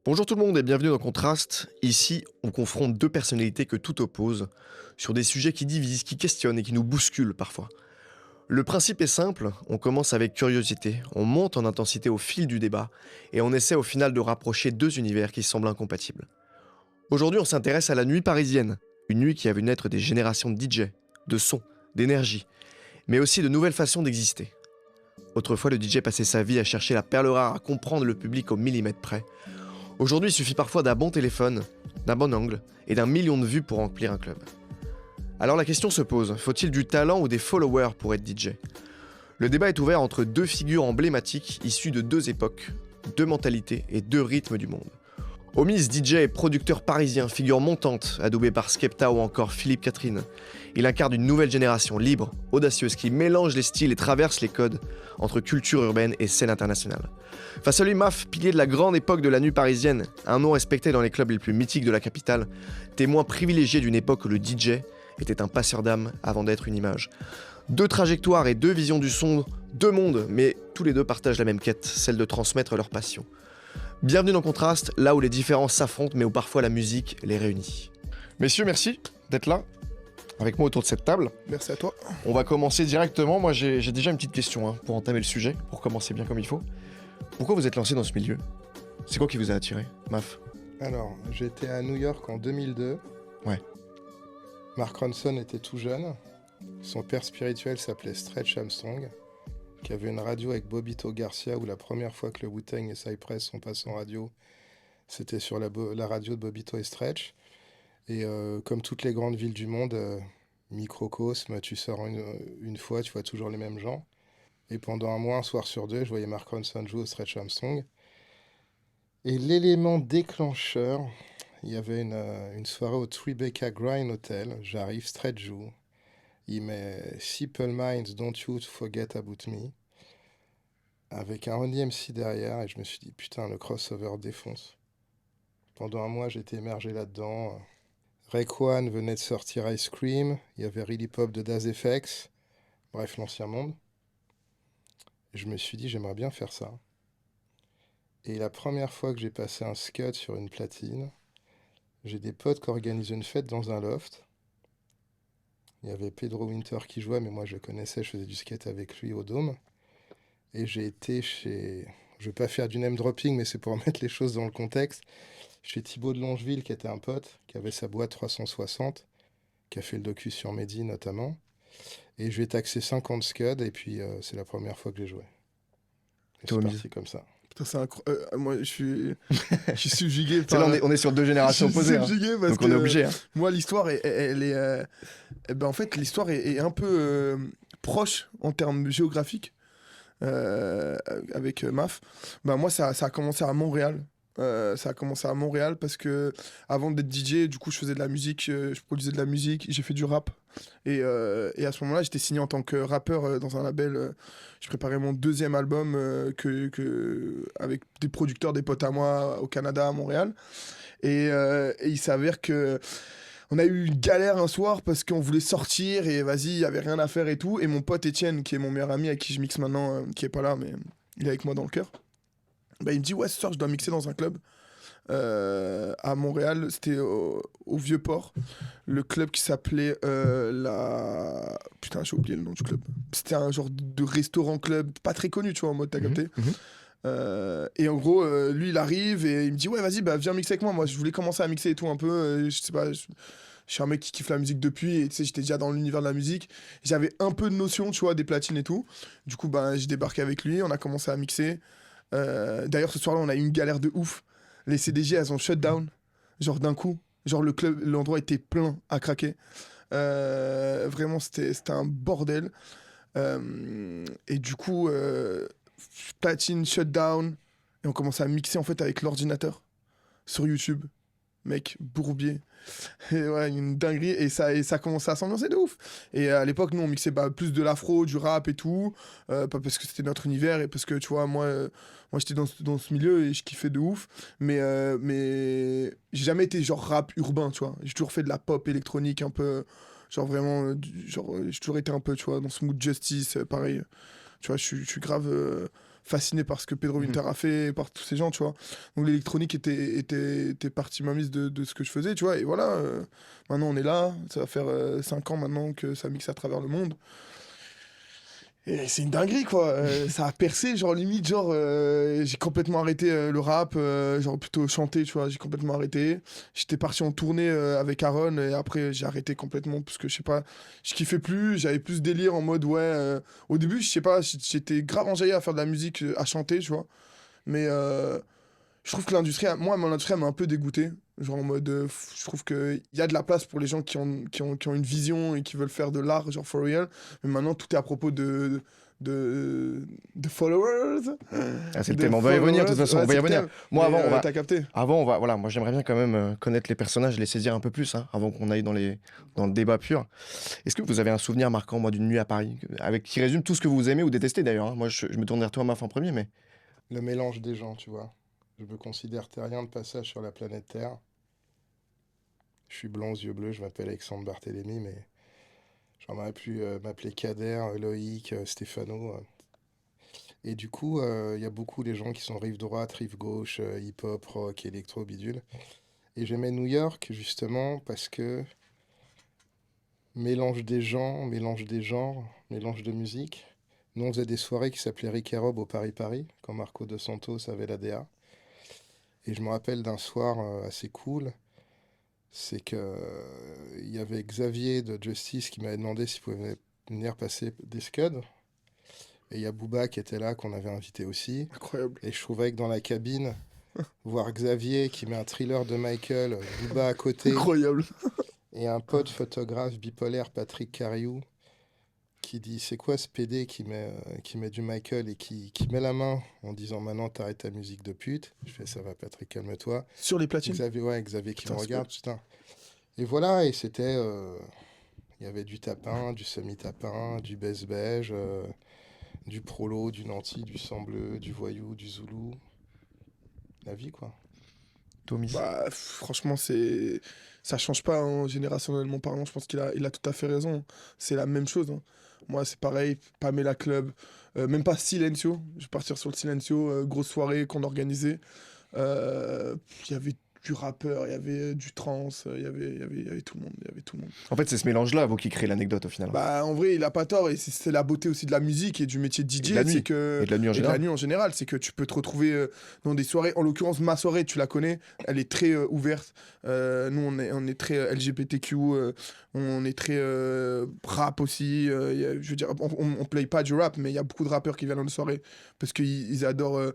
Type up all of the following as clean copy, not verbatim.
Bonjour tout le monde et bienvenue dans Contraste. Ici, on confronte deux personnalités que tout oppose, sur des sujets qui divisent, qui questionnent et qui nous bousculent parfois. Le principe est simple, on commence avec curiosité, on monte en intensité au fil du débat, et on essaie au final de rapprocher deux univers qui semblent incompatibles. Aujourd'hui, on s'intéresse à la nuit parisienne, une nuit qui a vu naître des générations de DJ, de sons, d'énergie, mais aussi de nouvelles façons d'exister. Autrefois, le DJ passait sa vie à chercher la perle rare, à comprendre le public au millimètre près. Aujourd'hui, il suffit parfois d'un bon téléphone, d'un bon angle et d'un million de vues pour remplir un club. Alors la question se pose, faut-il du talent ou des followers pour être DJ? Le débat est ouvert entre deux figures emblématiques issues de deux époques, deux mentalités et deux rythmes du monde. Omis, DJ et producteur parisien, figure montante, adoubé par Skepta ou encore Philippe Catherine. Il incarne une nouvelle génération libre, audacieuse, qui mélange les styles et traverse les codes entre culture urbaine et scène internationale. Face à lui, Maf, pilier de la grande époque de la nuit parisienne, un nom respecté dans les clubs les plus mythiques de la capitale, témoin privilégié d'une époque où le DJ était un passeur d'âme avant d'être une image. Deux trajectoires et deux visions du son, deux mondes, mais tous les deux partagent la même quête, celle de transmettre leur passion. Bienvenue dans Contraste, là où les différences s'affrontent, mais où parfois la musique les réunit. Messieurs, merci d'être là, avec moi autour de cette table. Merci à toi. On va commencer directement. Moi, j'ai déjà une petite question pour entamer le sujet, pour commencer bien comme il faut. Pourquoi vous êtes lancé dans ce milieu? C'est quoi qui vous a attiré, Maf? Alors, j'étais à New York en 2002. Ouais. Mark Ronson était tout jeune. Son père spirituel s'appelait Stretch Armstrong, qui avait une radio avec Bobito Garcia, où la première fois que le Wu-Tang et Cypress sont passés en radio, c'était sur la radio de Bobito et Stretch. Et comme toutes les grandes villes du monde, microcosme, tu sors une fois, tu vois toujours les mêmes gens. Et pendant un mois, un soir sur deux, je voyais Mark Ronson jouer au Stretch Armstrong. Et l'élément déclencheur, il y avait une soirée au Tribeca Grind Hotel. J'arrive, Stretch joue. Il met Simple Minds, Don't You Forget About Me, avec un Run DMC derrière, et je me suis dit, putain, le crossover défonce. Pendant un mois, j'étais immergé là-dedans. Rayquan venait de sortir Ice Cream, il y avait Really Pop de Daz FX, bref, l'ancien monde. Et je me suis dit, j'aimerais bien faire ça. Et la première fois que j'ai passé un scud sur une platine, j'ai des potes qui organisent une fête dans un loft. Il y avait Pedro Winter qui jouait, mais moi je le connaissais, je faisais du skate avec lui au Dôme. Et j'ai été chez... Je vais pas faire du name dropping, mais c'est pour mettre les choses dans le contexte. Chez Thibaut de Longeville, qui était un pote, qui avait sa boîte 360, qui a fait le docu sur Mehdi notamment. Et je lui ai taxé 50 scuds, et puis c'est la première fois que j'ai joué. Et c'est parti comme ça. Putain, c'est incroyable. Moi, je suis subjugué C'est là, par... on est sur deux générations Je suis opposées. subjugué parce Donc on est que obligé. moi, l'histoire, elle est... en fait, l'histoire est un peu proche en termes géographiques avec Maf. Moi, ça a commencé à Montréal. Ça a commencé à Montréal parce que avant d'être DJ, du coup, je faisais de la musique, je produisais de la musique, j'ai fait du rap. Et à ce moment-là, j'étais signé en tant que rappeur dans un label. Je préparais mon deuxième album avec des producteurs, des potes à moi au Canada, à Montréal. Et il s'avère que on a eu une galère un soir parce qu'on voulait sortir et vas-y, il y avait rien à faire et tout. Et mon pote Étienne, qui est mon meilleur ami avec qui je mixe maintenant, qui est pas là, mais il est avec moi dans le cœur. Il me dit, ouais, ce soir, je dois mixer dans un club à Montréal. C'était au Vieux-Port. Le club qui s'appelait la... Putain, j'ai oublié le nom du club. C'était un genre de restaurant-club, pas très connu, tu vois, en mode, t'as capté. Et en gros, lui, il arrive et il me dit, ouais, vas-y, viens mixer avec moi. Moi, je voulais commencer à mixer et tout un peu. Je sais pas, je suis un mec qui kiffe la musique depuis. Et tu sais, j'étais déjà dans l'univers de la musique. J'avais un peu de notion, tu vois, des platines et tout. Du coup, j'ai débarqué avec lui. On a commencé à mixer. D'ailleurs, ce soir-là, on a eu une galère de ouf. Les CDG, elles ont shut down, genre d'un coup. Genre le club, l'endroit était plein à craquer. Vraiment, c'était un bordel. Et du coup, platine, shut down. Et on commence à mixer en fait avec l'ordinateur sur YouTube. Mec, bourbier. Et ouais, une dinguerie. Et ça commençait à s'ambiancer de ouf. Et à l'époque, nous, on mixait plus de l'afro, du rap et tout. Pas parce que c'était notre univers et parce que, tu vois, moi j'étais dans ce milieu et je kiffais de ouf. Mais j'ai jamais été genre rap urbain, tu vois. J'ai toujours fait de la pop électronique un peu. Genre vraiment, j'ai toujours été un peu, tu vois, dans ce mood justice, pareil. Tu vois, je suis grave fasciné par ce que Pedro Winter a fait, par tous ces gens, tu vois. Donc l'électronique était partie ma mise de ce que je faisais, tu vois. Et voilà, maintenant on est là, ça va faire 5 ans maintenant que ça mixe à travers le monde. Et c'est une dinguerie, quoi. Ça a percé, genre limite, genre j'ai complètement arrêté le rap, genre plutôt chanter, tu vois. J'ai complètement arrêté. J'étais parti en tournée avec Aaron et après j'ai arrêté complètement parce que je sais pas, je kiffais plus. J'avais plus ce délire en mode ouais. Au début, je sais pas, j'étais grave enjaillé à faire de la musique, à chanter, tu vois. Mais je trouve que l'industrie, moi, mon industrie, elle m'a un peu dégoûté. Genre en mode, je trouve qu'il y a de la place pour les gens qui ont une vision et qui veulent faire de l'art, genre for real. Mais maintenant, tout est à propos de followers. Ah, c'est le De thème, on va y revenir de toute followers. façon, Ouais, on va c'est y le revenir. thème. Moi, Mais, avant, t'as capté. voilà, moi j'aimerais bien quand même connaître les personnages, les saisir un peu plus, hein, avant qu'on aille dans le débat pur. Est-ce que vous avez un souvenir marquant, moi, d'une nuit à Paris, qui résume tout ce que vous aimez ou détestez d'ailleurs, hein. Moi, je me tourne vers toi, Maf, en premier, mais... Le mélange des gens, tu vois. Je me considère terrien de passage sur la planète Terre. Je suis blond aux yeux bleus, je m'appelle Alexandre Barthélémy, mais j'aimerais pu m'appeler Kader, Loïc, Stéphano. Et du coup, il y a beaucoup les gens qui sont rive droite, rive gauche, hip-hop, rock, électro, bidule. Et j'aimais New York justement parce que mélange des gens, mélange des genres, mélange de musique. Nous, on faisait des soirées qui s'appelaient Rick et Rob au Paris-Paris, quand Marco Dos Santos avait la DA. Et je me rappelle d'un soir assez cool, c'est que il y avait Xavier de Justice qui m'avait demandé s'il pouvait venir passer des scuds. Et il y a Booba qui était là, qu'on avait invité aussi. Incroyable. Et je trouvais que dans la cabine, voir Xavier qui met un thriller de Michael, Booba à côté, Incroyable. et un pote photographe bipolaire, Patrick Cariou, qui dit c'est quoi ce PD qui met du Michael et qui met la main en disant maintenant t'arrêtes ta musique de pute. Je fais ça va Patrick, calme-toi. Sur les platines. Xavier qui Putain, me c'est regarde, putain. Et voilà, et c'était... il y avait du tapin, du semi-tapin, du baisse-beige, du prolo, du nanti, du sang bleu, du voyou, du zoulou. La vie, quoi. Tommy. Bah, franchement, ça change pas, hein, générationnellement parlant. Je pense qu'il a tout à fait raison. C'est la même chose, hein. Moi, c'est pareil. Pamela Club, même pas Silencio. Je vais partir sur le Silencio. Grosse soirée qu'on organisait. Il y avait du rappeur, il y avait du trance, il y avait tout le monde. Il y avait tout le monde. En fait, c'est ce mélange-là, vous, qui crée l'anecdote, au final. Bah, en vrai, il a pas tort. Et c'est la beauté aussi de la musique et du métier de DJ. de la nuit. C'est que... Et de la nuit en Et de général. la nuit en général, c'est que tu peux te retrouver dans des soirées. En l'occurrence, ma soirée, tu la connais, elle est très ouverte. Nous, on est très LGBTQ, on est très rap aussi. Je veux dire, on play pas du rap, mais il y a beaucoup de rappeurs qui viennent dans nos soirées parce qu'ils adorent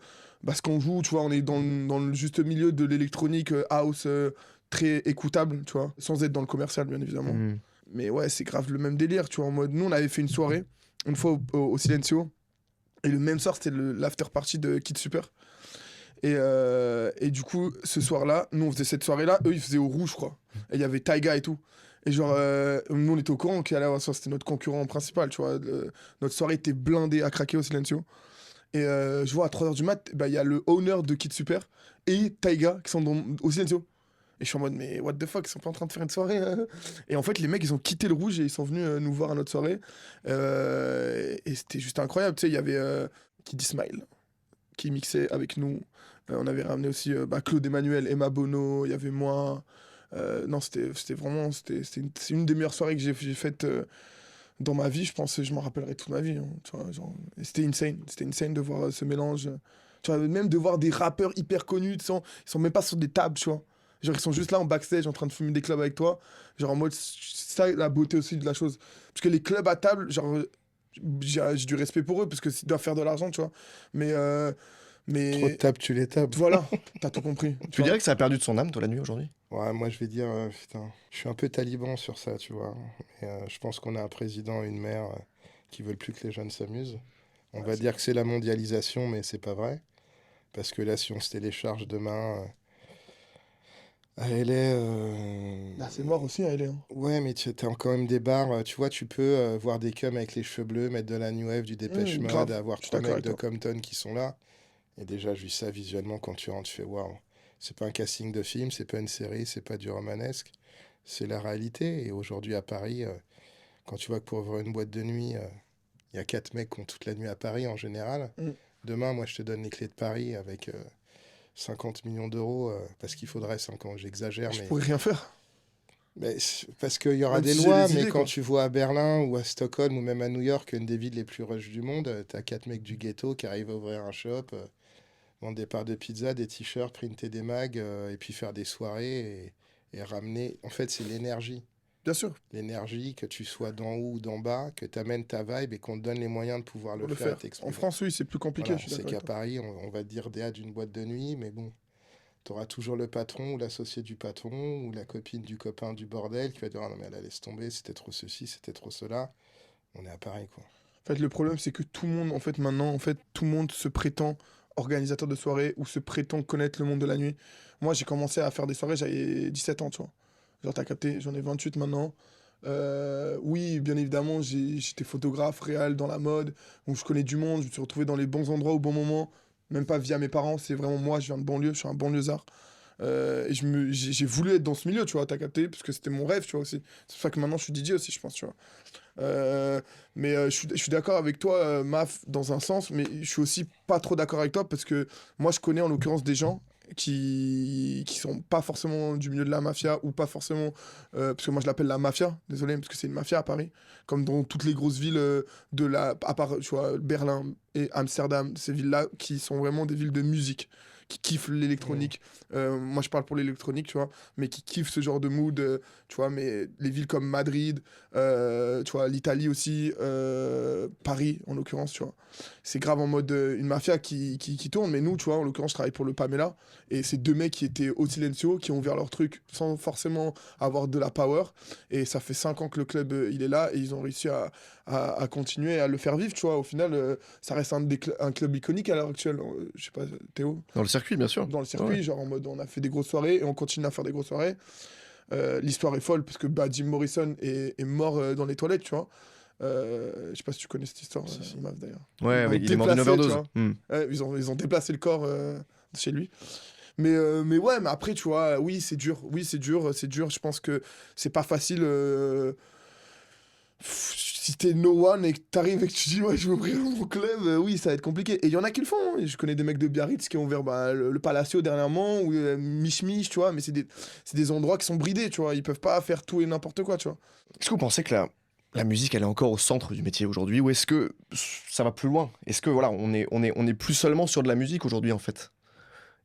ce qu'on joue. Tu vois, on est dans le juste milieu de l'électronique house très écoutable, tu vois, sans être dans le commercial, bien évidemment. Hmm. Mais ouais, c'est grave le même délire, tu vois. En mode, nous, on avait fait une soirée, une fois au Silencio. Et le même soir, c'était l'after party de Kid Super. Et du coup, ce soir-là, nous, on faisait cette soirée-là. Eux, ils faisaient au rouge, je crois. Et il y avait Taiga et tout. Et genre, nous, on était au courant qu'il allait avoir ça. C'était notre concurrent principal, tu vois. Notre soirée était blindée à craquer au Silencio. Et je vois à 3h du mat, bah, il y a le owner de Kid Super et Taiga qui sont au Silencio. Et je suis en mode, mais what the fuck, ils sont pas en train de faire une soirée, hein. Et en fait, les mecs, ils ont quitté le rouge et ils sont venus nous voir à notre soirée. Et c'était juste incroyable. Tu sais, il y avait Kid Smile qui mixait avec nous. On avait ramené aussi Claude Emmanuel, Emma Bono, il y avait moi. Non, c'était vraiment. C'est une des meilleures soirées que j'ai faites dans ma vie, je pense. Je m'en rappellerai toute ma vie, hein, tu vois, genre, et c'était insane. C'était insane de voir ce mélange. Tu vois, même de voir des rappeurs hyper connus, ils sont même pas sur des tables, tu vois. Genre, ils sont juste là en backstage en train de fumer des clubs avec toi. Genre, en mode, c'est ça la beauté aussi de la chose. Parce que les clubs à table, genre, j'ai du respect pour eux parce qu'ils doivent faire de l'argent, tu vois. Mais. Trop de tables, tu les tapes. Voilà, t'as tout compris. Tu dirais que ça a perdu de son âme, toi, la nuit, aujourd'hui? Ouais, moi je vais dire, putain, je suis un peu taliban sur ça, tu vois. Et, je pense qu'on a un président et une maire qui veulent plus que les jeunes s'amusent. On va dire que c'est la mondialisation, mais c'est pas vrai. Parce que là, si on se télécharge demain, à LA, Ah, c'est mort aussi, elle est. Hein. ouais, mais tu as quand même des bars, tu vois, tu peux voir des cums avec les cheveux bleus, mettre de la New Wave, du Dépêche Mode, grave, avoir je suis trois d'accord mecs avec de toi. Compton qui sont là. Et déjà, je vis ça visuellement quand tu rentres, tu fais waouh. C'est pas un casting de film, c'est pas une série, c'est pas du romanesque, c'est la réalité. Et aujourd'hui à Paris, quand tu vois que pour ouvrir une boîte de nuit, il y a 4 mecs qui ont toute la nuit à Paris en général, Mm. Demain, moi, je te donne les clés de Paris avec 50 millions d'euros, parce qu'il faudrait 5 ans, j'exagère, Je mais... pourrais rien faire. Parce qu'il y aura Même des si j'ai lois, les mais idées, quand quoi. tu vois à Berlin ou à Stockholm ou même à New York, une des villes les plus rush du monde, t'as 4 mecs du ghetto qui arrivent à ouvrir un shop, vendre des parts de pizza, des t-shirts, printer des mags, et puis faire des soirées et ramener. En fait, c'est l'énergie. Bien sûr, L'énergie, que tu sois d'en haut ou d'en bas, que tu amènes ta vibe et qu'on te donne les moyens de pouvoir le pour le faire et faire. En t'exprimer. France, oui, c'est plus compliqué, Voilà, je suis c'est d'accord qu'à avec toi. Paris, on va te dire DA d'une boîte de nuit, mais bon, tu auras toujours le patron ou l'associé du patron ou la copine du copain du bordel qui va dire ah non, mais là, laisse tomber, c'était trop ceci, c'était trop cela. On est à Paris, quoi. En fait, le problème, c'est que tout le monde, en fait, maintenant, en fait, tout le monde se prétend organisateur de soirée ou se prétend connaître le monde de la nuit. Moi, j'ai commencé à faire des soirées, j'avais 17 ans, tu vois. Genre, t'as capté, j'en ai 28 maintenant. Oui, bien évidemment, j'étais photographe réel dans la mode, donc je connais du monde, je me suis retrouvé dans les bons endroits au bon moment, même pas via mes parents, c'est vraiment moi, je viens de banlieue, je suis un banlieusard. Et j'ai voulu être dans ce milieu, tu vois, t'as capté, parce que c'était mon rêve, tu vois, aussi. C'est pour ça que maintenant je suis DJ aussi, je pense, tu vois. Mais je suis d'accord avec toi, Maf, dans un sens, mais je suis aussi pas trop d'accord avec toi parce que moi, je connais en l'occurrence des gens qui sont pas forcément du milieu de la mafia ou pas forcément. Parce que moi, je l'appelle la mafia, désolé, parce que c'est une mafia à Paris, comme dans toutes les grosses villes de la. À part, tu vois, Berlin et Amsterdam, ces villes-là qui sont vraiment des villes de musique. Qui kiffent Mm. l'électronique. Moi, je parle pour l'électronique, tu vois, mais qui kiffent ce genre de mood, tu vois, mais les villes comme Madrid, tu vois, l'Italie aussi, Paris en l'occurrence, tu vois. C'est grave en mode une mafia qui tourne, mais nous, tu vois, en l'occurrence, je travaille pour le Pamela, et c'est deux mecs qui étaient au silencio, qui ont ouvert leur truc sans forcément avoir de la power, et ça fait 5 ans que le club, il est là, et ils ont réussi à continuer à le faire vivre, tu vois. Au final, ça reste un club iconique à l'heure actuelle. Je sais pas, Théo, Dans le circuit, bien sûr. dans le Ouais, ouais. circuit, genre en mode on a fait des grosses soirées, et on continue à faire des grosses soirées. L'histoire est folle parce que bah, Jim Morrison est mort dans les toilettes, tu vois. Je sais pas si tu connais cette histoire, Si, si. Maf, d'ailleurs. Ouais, Ils l'ont il est mort d'une déplacé, tu overdose. vois. Ouais, ils ont déplacé le corps chez lui. Mais ouais, mais après, tu vois, oui, c'est dur. Oui, c'est dur, c'est dur. Je pense que c'est pas facile. Si t'es no one et que t'arrives et que tu dis, ouais, je veux ouvrir mon club, oui, ça va être compliqué. Et il y en a qui le font, hein. Je connais des mecs de Biarritz qui ont ouvert bah, le Palacio dernièrement, ou Mich Mich, tu vois, mais c'est des endroits qui sont bridés, tu vois. Ils peuvent pas faire tout et n'importe quoi, tu vois. Est-ce que vous pensez que la musique, elle est encore au centre du métier aujourd'hui, ou est-ce que ça va plus loin? Est-ce que voilà, on est plus seulement sur de la musique aujourd'hui en fait?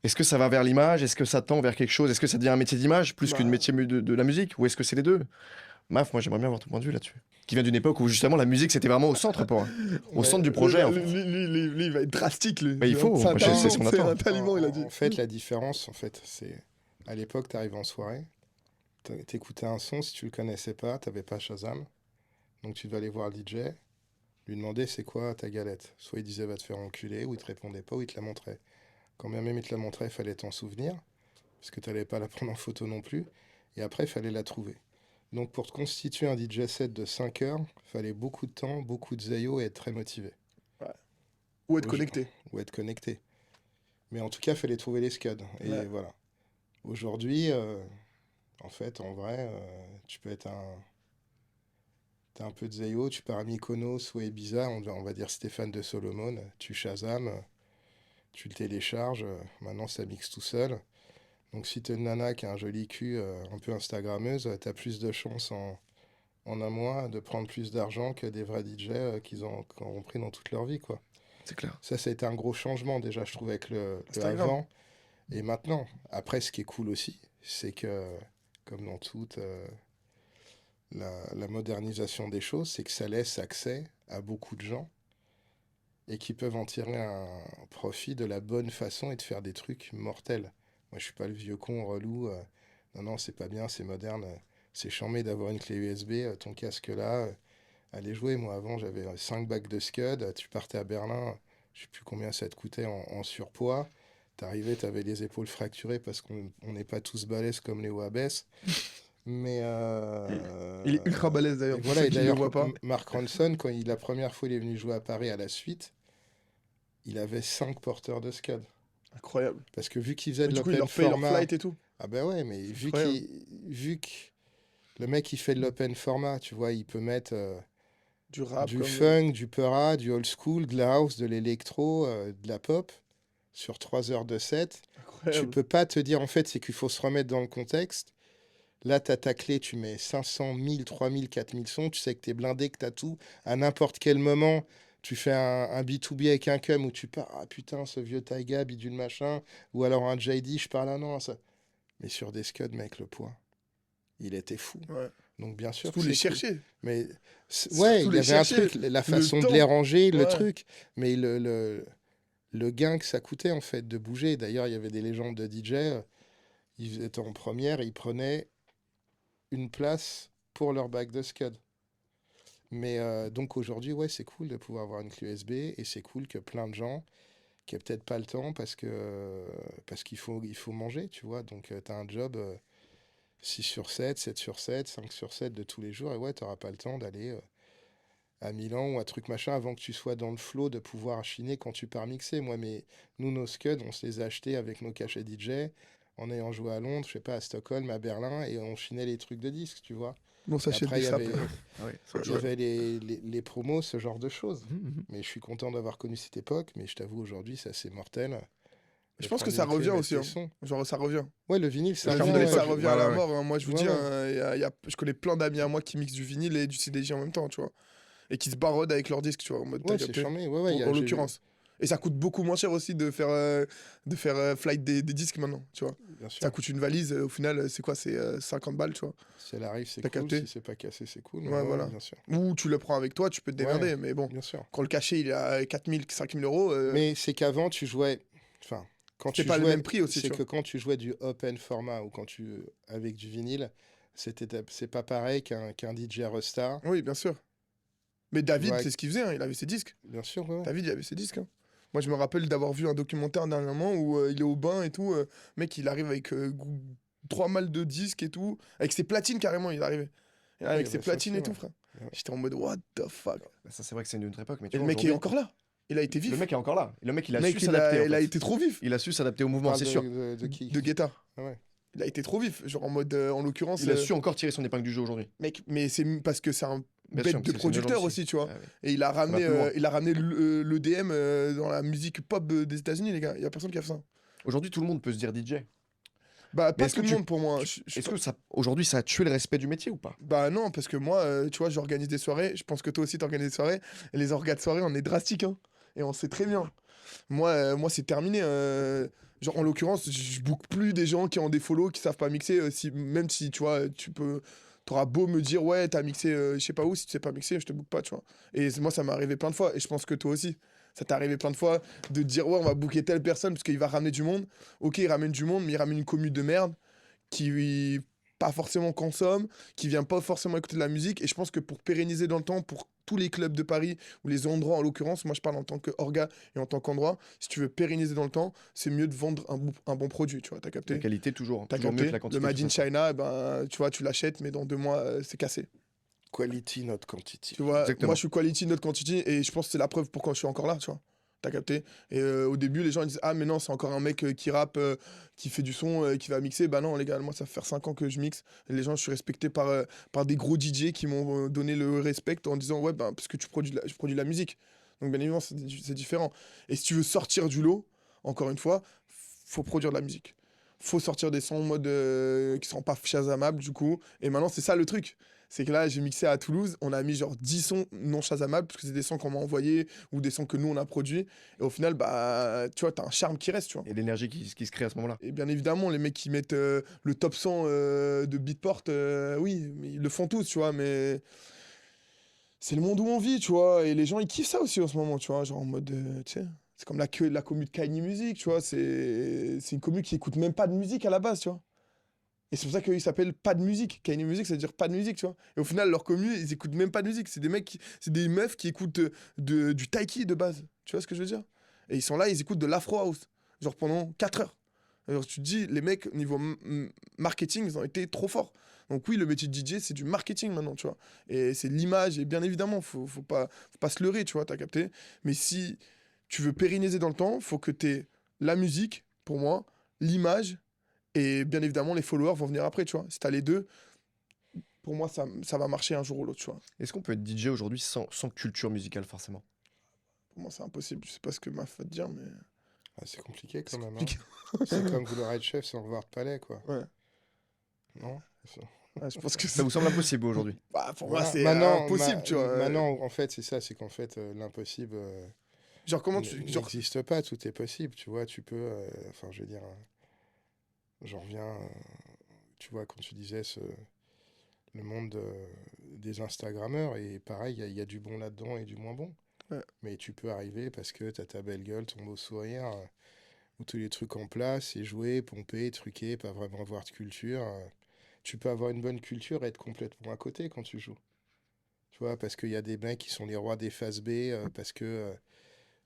Est-ce que ça va vers l'image? Est-ce que ça tend vers quelque chose? Est-ce que ça devient un métier d'image plus qu'une Bah, métier de la musique? Ou est-ce que c'est les deux? Maf, moi j'aimerais bien avoir ton point de vue là-dessus. Qui vient d'une époque où justement la musique c'était vraiment au centre pour, au Ouais, centre du projet en fait. lui, il va être drastique, lui. Bah, il faut, C'est un moi, c'est taliban, ce qu'on c'est attend. un taliban, il a dit. en fait, la différence, en fait, c'est à l'époque, tu arrives en soirée, t'écoutais un son, si tu le connaissais pas, t'avais pas Shazam, donc tu devais aller voir le DJ, lui demander c'est quoi ta galette. Soit il disait va te faire enculer, ou il te répondait pas, ou il te la montrait. Quand bien même il te la montrait, il fallait t'en souvenir, parce que t'allais pas la prendre en photo non plus, et après, il fallait la trouver. Donc pour te constituer un DJ set de 5 heures, il fallait beaucoup de temps, beaucoup de zéyo et être très motivé. Ouais. Ou être Aujo- connecté. Ou être connecté. Mais en tout cas, il fallait trouver les scuds. Et Ouais. voilà. Aujourd'hui, en fait, en vrai, tu peux être t'as un peu de Zayo, tu pars à Mykonos ou à Ibiza, on va dire Stéphane de Solomon, tu Shazam, tu le télécharges, maintenant ça mixe tout seul. Donc si t'es une nana qui a un joli cul, un peu instagrammeuse, t'as plus de chances en un mois de prendre plus d'argent que des vrais DJ qui ont pris dans toute leur vie, quoi. C'est clair. Ça a été un gros changement déjà, je trouve, avec le Instagram. avant et maintenant. Après, ce qui est cool aussi, c'est que, comme dans toute la modernisation des choses, c'est que ça laisse accès à beaucoup de gens et qui peuvent en tirer un profit de la bonne façon et de faire des trucs mortels. Moi, je suis pas le vieux con relou. Non, non, c'est pas bien, c'est moderne. C'est chambé d'avoir une clé USB, ton casque là. Allez jouer. Moi, avant, j'avais 5 bacs de Scud. Tu partais à Berlin, je sais plus combien ça te coûtait en surpoids. T'arrivais, t'avais les épaules fracturées parce qu'on n'est pas tous balèzes comme les Wabès. Mais Il est ultra balèze et d'ailleurs, pour voilà, ceux et qui ne le d'ailleurs, voient pas. Mark Ronson, quand la première fois il est venu jouer à Paris à la suite, il avait 5 porteurs de Scud. Incroyable. Parce que vu qu'il faisait Mais de du coup, il l'open leur paye leur format, flight et tout. ah ben ouais, mais Incroyable. vu que le mec il fait de l'open format, tu vois, il peut mettre Du rap, du comme. funk, du peura, du old school, de la house, de l'électro, de la pop, sur 3 heures de set. Tu Incroyable. peux pas te dire, en fait, c'est qu'il faut se remettre dans le contexte. Là, tu as ta clé, tu mets 500, 1000, 3000, 4000 sons, tu sais que tu es blindé, que tu as tout. À n'importe quel moment, tu fais un B2B avec un cum où tu pars, ah putain, ce vieux Taiga, bidule machin, ou alors un JD, je parle, ah non, ça. Mais sur des scuds, mec, le poids, il était fou. Ouais. Donc, bien sûr Surtout que les c'est cool. chercher. Mais ouais, Surtout il y les avait un chercher. truc, la Le façon de temps. les ranger, le Ouais. truc. Mais le gain que ça coûtait, en fait, de bouger. D'ailleurs, il y avait des légendes de DJ, ils étaient en première et ils prenaient une place pour leur bac de scud. Mais donc aujourd'hui, ouais, c'est cool de pouvoir avoir une clé USB et c'est cool que plein de gens qui n'ont peut-être pas le temps parce qu'il faut manger, tu vois. Donc tu as un job 6 sur 7, 7 sur 7, 5 sur 7 de tous les jours et ouais, tu n'auras pas le temps d'aller à Milan ou à truc machin avant que tu sois dans le flow de pouvoir chiner quand tu pars mixer. Moi, nous, nos scuds, on se les a achetés avec nos cachets DJ en ayant joué à Londres, je sais pas, à Stockholm, à Berlin et on chinait les trucs de disques, tu vois. On Et s'achète après, des il y sapes. avait, Ah ouais, ça il y avait les promos, ce genre de choses. Mais je suis content d'avoir connu cette époque, mais je t'avoue, aujourd'hui, c'est assez mortel. Je De pense que prendre ça une clé, revient mettre aussi. tes Hein. sons. Genre, ça revient. Ouais, le vinyle, ça Le charme revient, de vinyle, ça l'époque. revient à Ouais, la ouais. mort. Hein. Moi, je vous Ouais, dis, ouais. je connais plein d'amis à moi qui mixent du vinyle et du CDJ en même temps, tu vois. Et qui se barodent avec leur disque, tu vois, en mode t'as Ouais, c'est capté. charmé. Ouais, ouais, En j'ai vu. l'occurrence. Et ça coûte beaucoup moins cher aussi de faire flight des disques maintenant, tu vois. Bien sûr. Ça coûte une valise, au final, c'est quoi? C'est 50 balles, tu vois. Si elle arrive, c'est T'as cool. capté. Si c'est pas cassé, c'est cool. Mais Ouais, ouais, voilà. bien sûr. Ou tu le prends avec toi, tu peux te démerder, Ouais. mais bon. Bien sûr. Quand le cachet il est à 4000, 5000 euros, Mais c'est qu'avant, tu jouais. Enfin, quand c'est tu pas le jouais. même prix aussi, C'est tu que vois. quand tu jouais du open format ou quand tu. Avec du vinyle, c'est pas pareil qu'un DJ Rustar. Oui, bien sûr. Mais Tu David, vois, c'est ce qu'il faisait, hein, il avait ses disques. bien sûr, ouais. David, il avait ses disques. Hein. Moi, je me rappelle d'avoir vu un documentaire dernièrement où il est au bain et tout. Mec, il arrive avec 3 malles de disques et tout. Avec ses platines, carrément, il arrivait. Et là, Ouais, avec il y ses avait ça platines aussi, et tout, ouais. frère. Ouais. J'étais en mode, what the fuck. Bah, ça, c'est vrai que c'est une autre époque, mais tu Et le vois, mec est aujourd'hui, encore là. Il a été vif. le mec est encore là. Et le mec, il a Mec, su s'adapter, en il a fait. été trop vif. Il a su s'adapter au On mouvement, parle c'est sûr. de qui De Guetta. Ah ouais. Il a été trop vif. Genre en mode, en l'occurrence. Il a su encore tirer son épingle du jeu aujourd'hui. Mec, mais c'est parce que c'est un Bien bête sûr, de parce que c'est une producteur légende aussi, tu vois. Ah ouais. Et il a va plus loin. ramené l'EDM dans la musique pop des États-Unis, les gars. Il y a personne qui a fait ça. Aujourd'hui, tout le monde peut se dire DJ. Bah, Mais pas est-ce tout que le tu- monde pour moi. Est-ce que ça, aujourd'hui, ça a tué le respect du métier ou pas? Bah non, parce que moi, tu vois, j'organise des soirées. Je pense que toi aussi, t'organises des soirées. Et les orgas de soirée, on est drastique, hein. Et on sait très bien. Moi c'est terminé. Genre, en l'occurrence, je book plus des gens qui ont des follow, qui savent pas mixer. Même si, tu vois, t'auras beau me dire, ouais, t'as mixé, je sais pas où, si tu sais pas mixer, je te book pas, tu vois. Et moi, ça m'est arrivé plein de fois. Et je pense que toi aussi. Ça t'est arrivé plein de fois de dire, ouais, on va booker telle personne parce qu'il va ramener du monde. Ok, il ramène du monde, mais il ramène une commu de merde qui pas forcément consomme, qui vient pas forcément écouter de la musique. Et je pense que pour pérenniser dans le temps, pour tous les clubs de Paris, ou les endroits en l'occurrence, moi je parle en tant qu'orga et en tant qu'endroit, si tu veux pérenniser dans le temps, c'est mieux de vendre un bon produit, tu vois, t'as La capté. qualité, toujours. T'as Toujours mieux capté. que la quantité. Le Made de in toute façon. China, eh ben, tu vois, tu l'achètes, mais dans 2 mois, c'est cassé. Quality, not quantity. Tu vois, Exactement. moi je suis quality, not quantity, et je pense que c'est la preuve pourquoi je suis encore là, tu vois. T'as capté. Et au début, les gens ils disent, ah, mais non, c'est encore un mec qui rappe, qui fait du son, qui va mixer. Bah non, les gars, moi ça fait 5 ans que je mixe. Et les gens, je suis respecté par des gros DJ qui m'ont donné le respect en disant, ouais, bah, parce que je produis de la musique. Donc bien évidemment, c'est différent. Et si tu veux sortir du lot, encore une fois, faut produire de la musique. Faut sortir des sons en mode qui sont pas shazamables du coup. Et maintenant, c'est ça le truc. C'est que là, j'ai mixé à Toulouse, on a mis genre 10 sons non shazamables, parce que c'est des sons qu'on m'a envoyés ou des sons que nous on a produits. Et au final, bah, tu vois, t'as un charme qui reste, tu vois. Et l'énergie qui se crée à ce moment-là. Et bien évidemment, les mecs qui mettent le top 100 de Beatport, oui, mais ils le font tous, tu vois, mais c'est le monde où on vit, tu vois. Et les gens, ils kiffent ça aussi en ce moment, tu vois, genre en mode, tu sais, c'est comme la commu de Kanye Music, tu vois, c'est une commu qui écoute même pas de musique à la base, tu vois. Et c'est pour ça qu'ils s'appellent pas de musique. Kanye Music, ça veut dire pas de musique, tu vois. Et au final, leur commu, ils écoutent même pas de musique. C'est des mecs, c'est des meufs qui écoutent du taiki de base. Tu vois ce que je veux dire? Et ils sont là, ils écoutent de l'afro house. Genre pendant 4 heures. Alors tu te dis, les mecs, niveau marketing, ils ont été trop forts. Donc oui, le métier de DJ, c'est du marketing maintenant, tu vois. Et c'est l'image, et bien évidemment, faut pas se leurrer, tu vois, t'as capté. Mais si tu veux pérenniser dans le temps, faut que t'aies la musique, pour moi, l'image, et bien évidemment, les followers vont venir après, tu vois. Si t'as les deux, pour moi, ça va marcher un jour ou l'autre, tu vois. Est-ce qu'on peut être DJ aujourd'hui sans culture musicale forcément? Pour moi, c'est impossible. Je sais pas ce que ma va te dire, mais Ah, c'est compliqué quand c'est même, hein. compliqué. C'est comme vouloir être chef sans revoir de palais, quoi. Ouais. Non? Ouais, je pense que Ça vous semble impossible aujourd'hui? Bah, pour moi, Voilà. c'est Maintenant, impossible, tu vois. maintenant, en fait, c'est ça, c'est qu'en fait, l'impossible Genre, comment tu. Genre, n'existe pas, tout est possible, tu vois, tu peux, enfin, je veux dire, j'en reviens, tu vois, quand tu disais le monde des Instagrammeurs, et pareil, il y a du bon là-dedans et du moins bon. Ouais. Mais tu peux arriver parce que t'as ta belle gueule, ton beau sourire, ou tous les trucs en place, et jouer, pomper, truquer, pas vraiment avoir de culture. Tu peux avoir une bonne culture et être complètement à côté quand tu joues. Tu vois, parce qu'il y a des mecs qui sont les rois des phases B, parce que,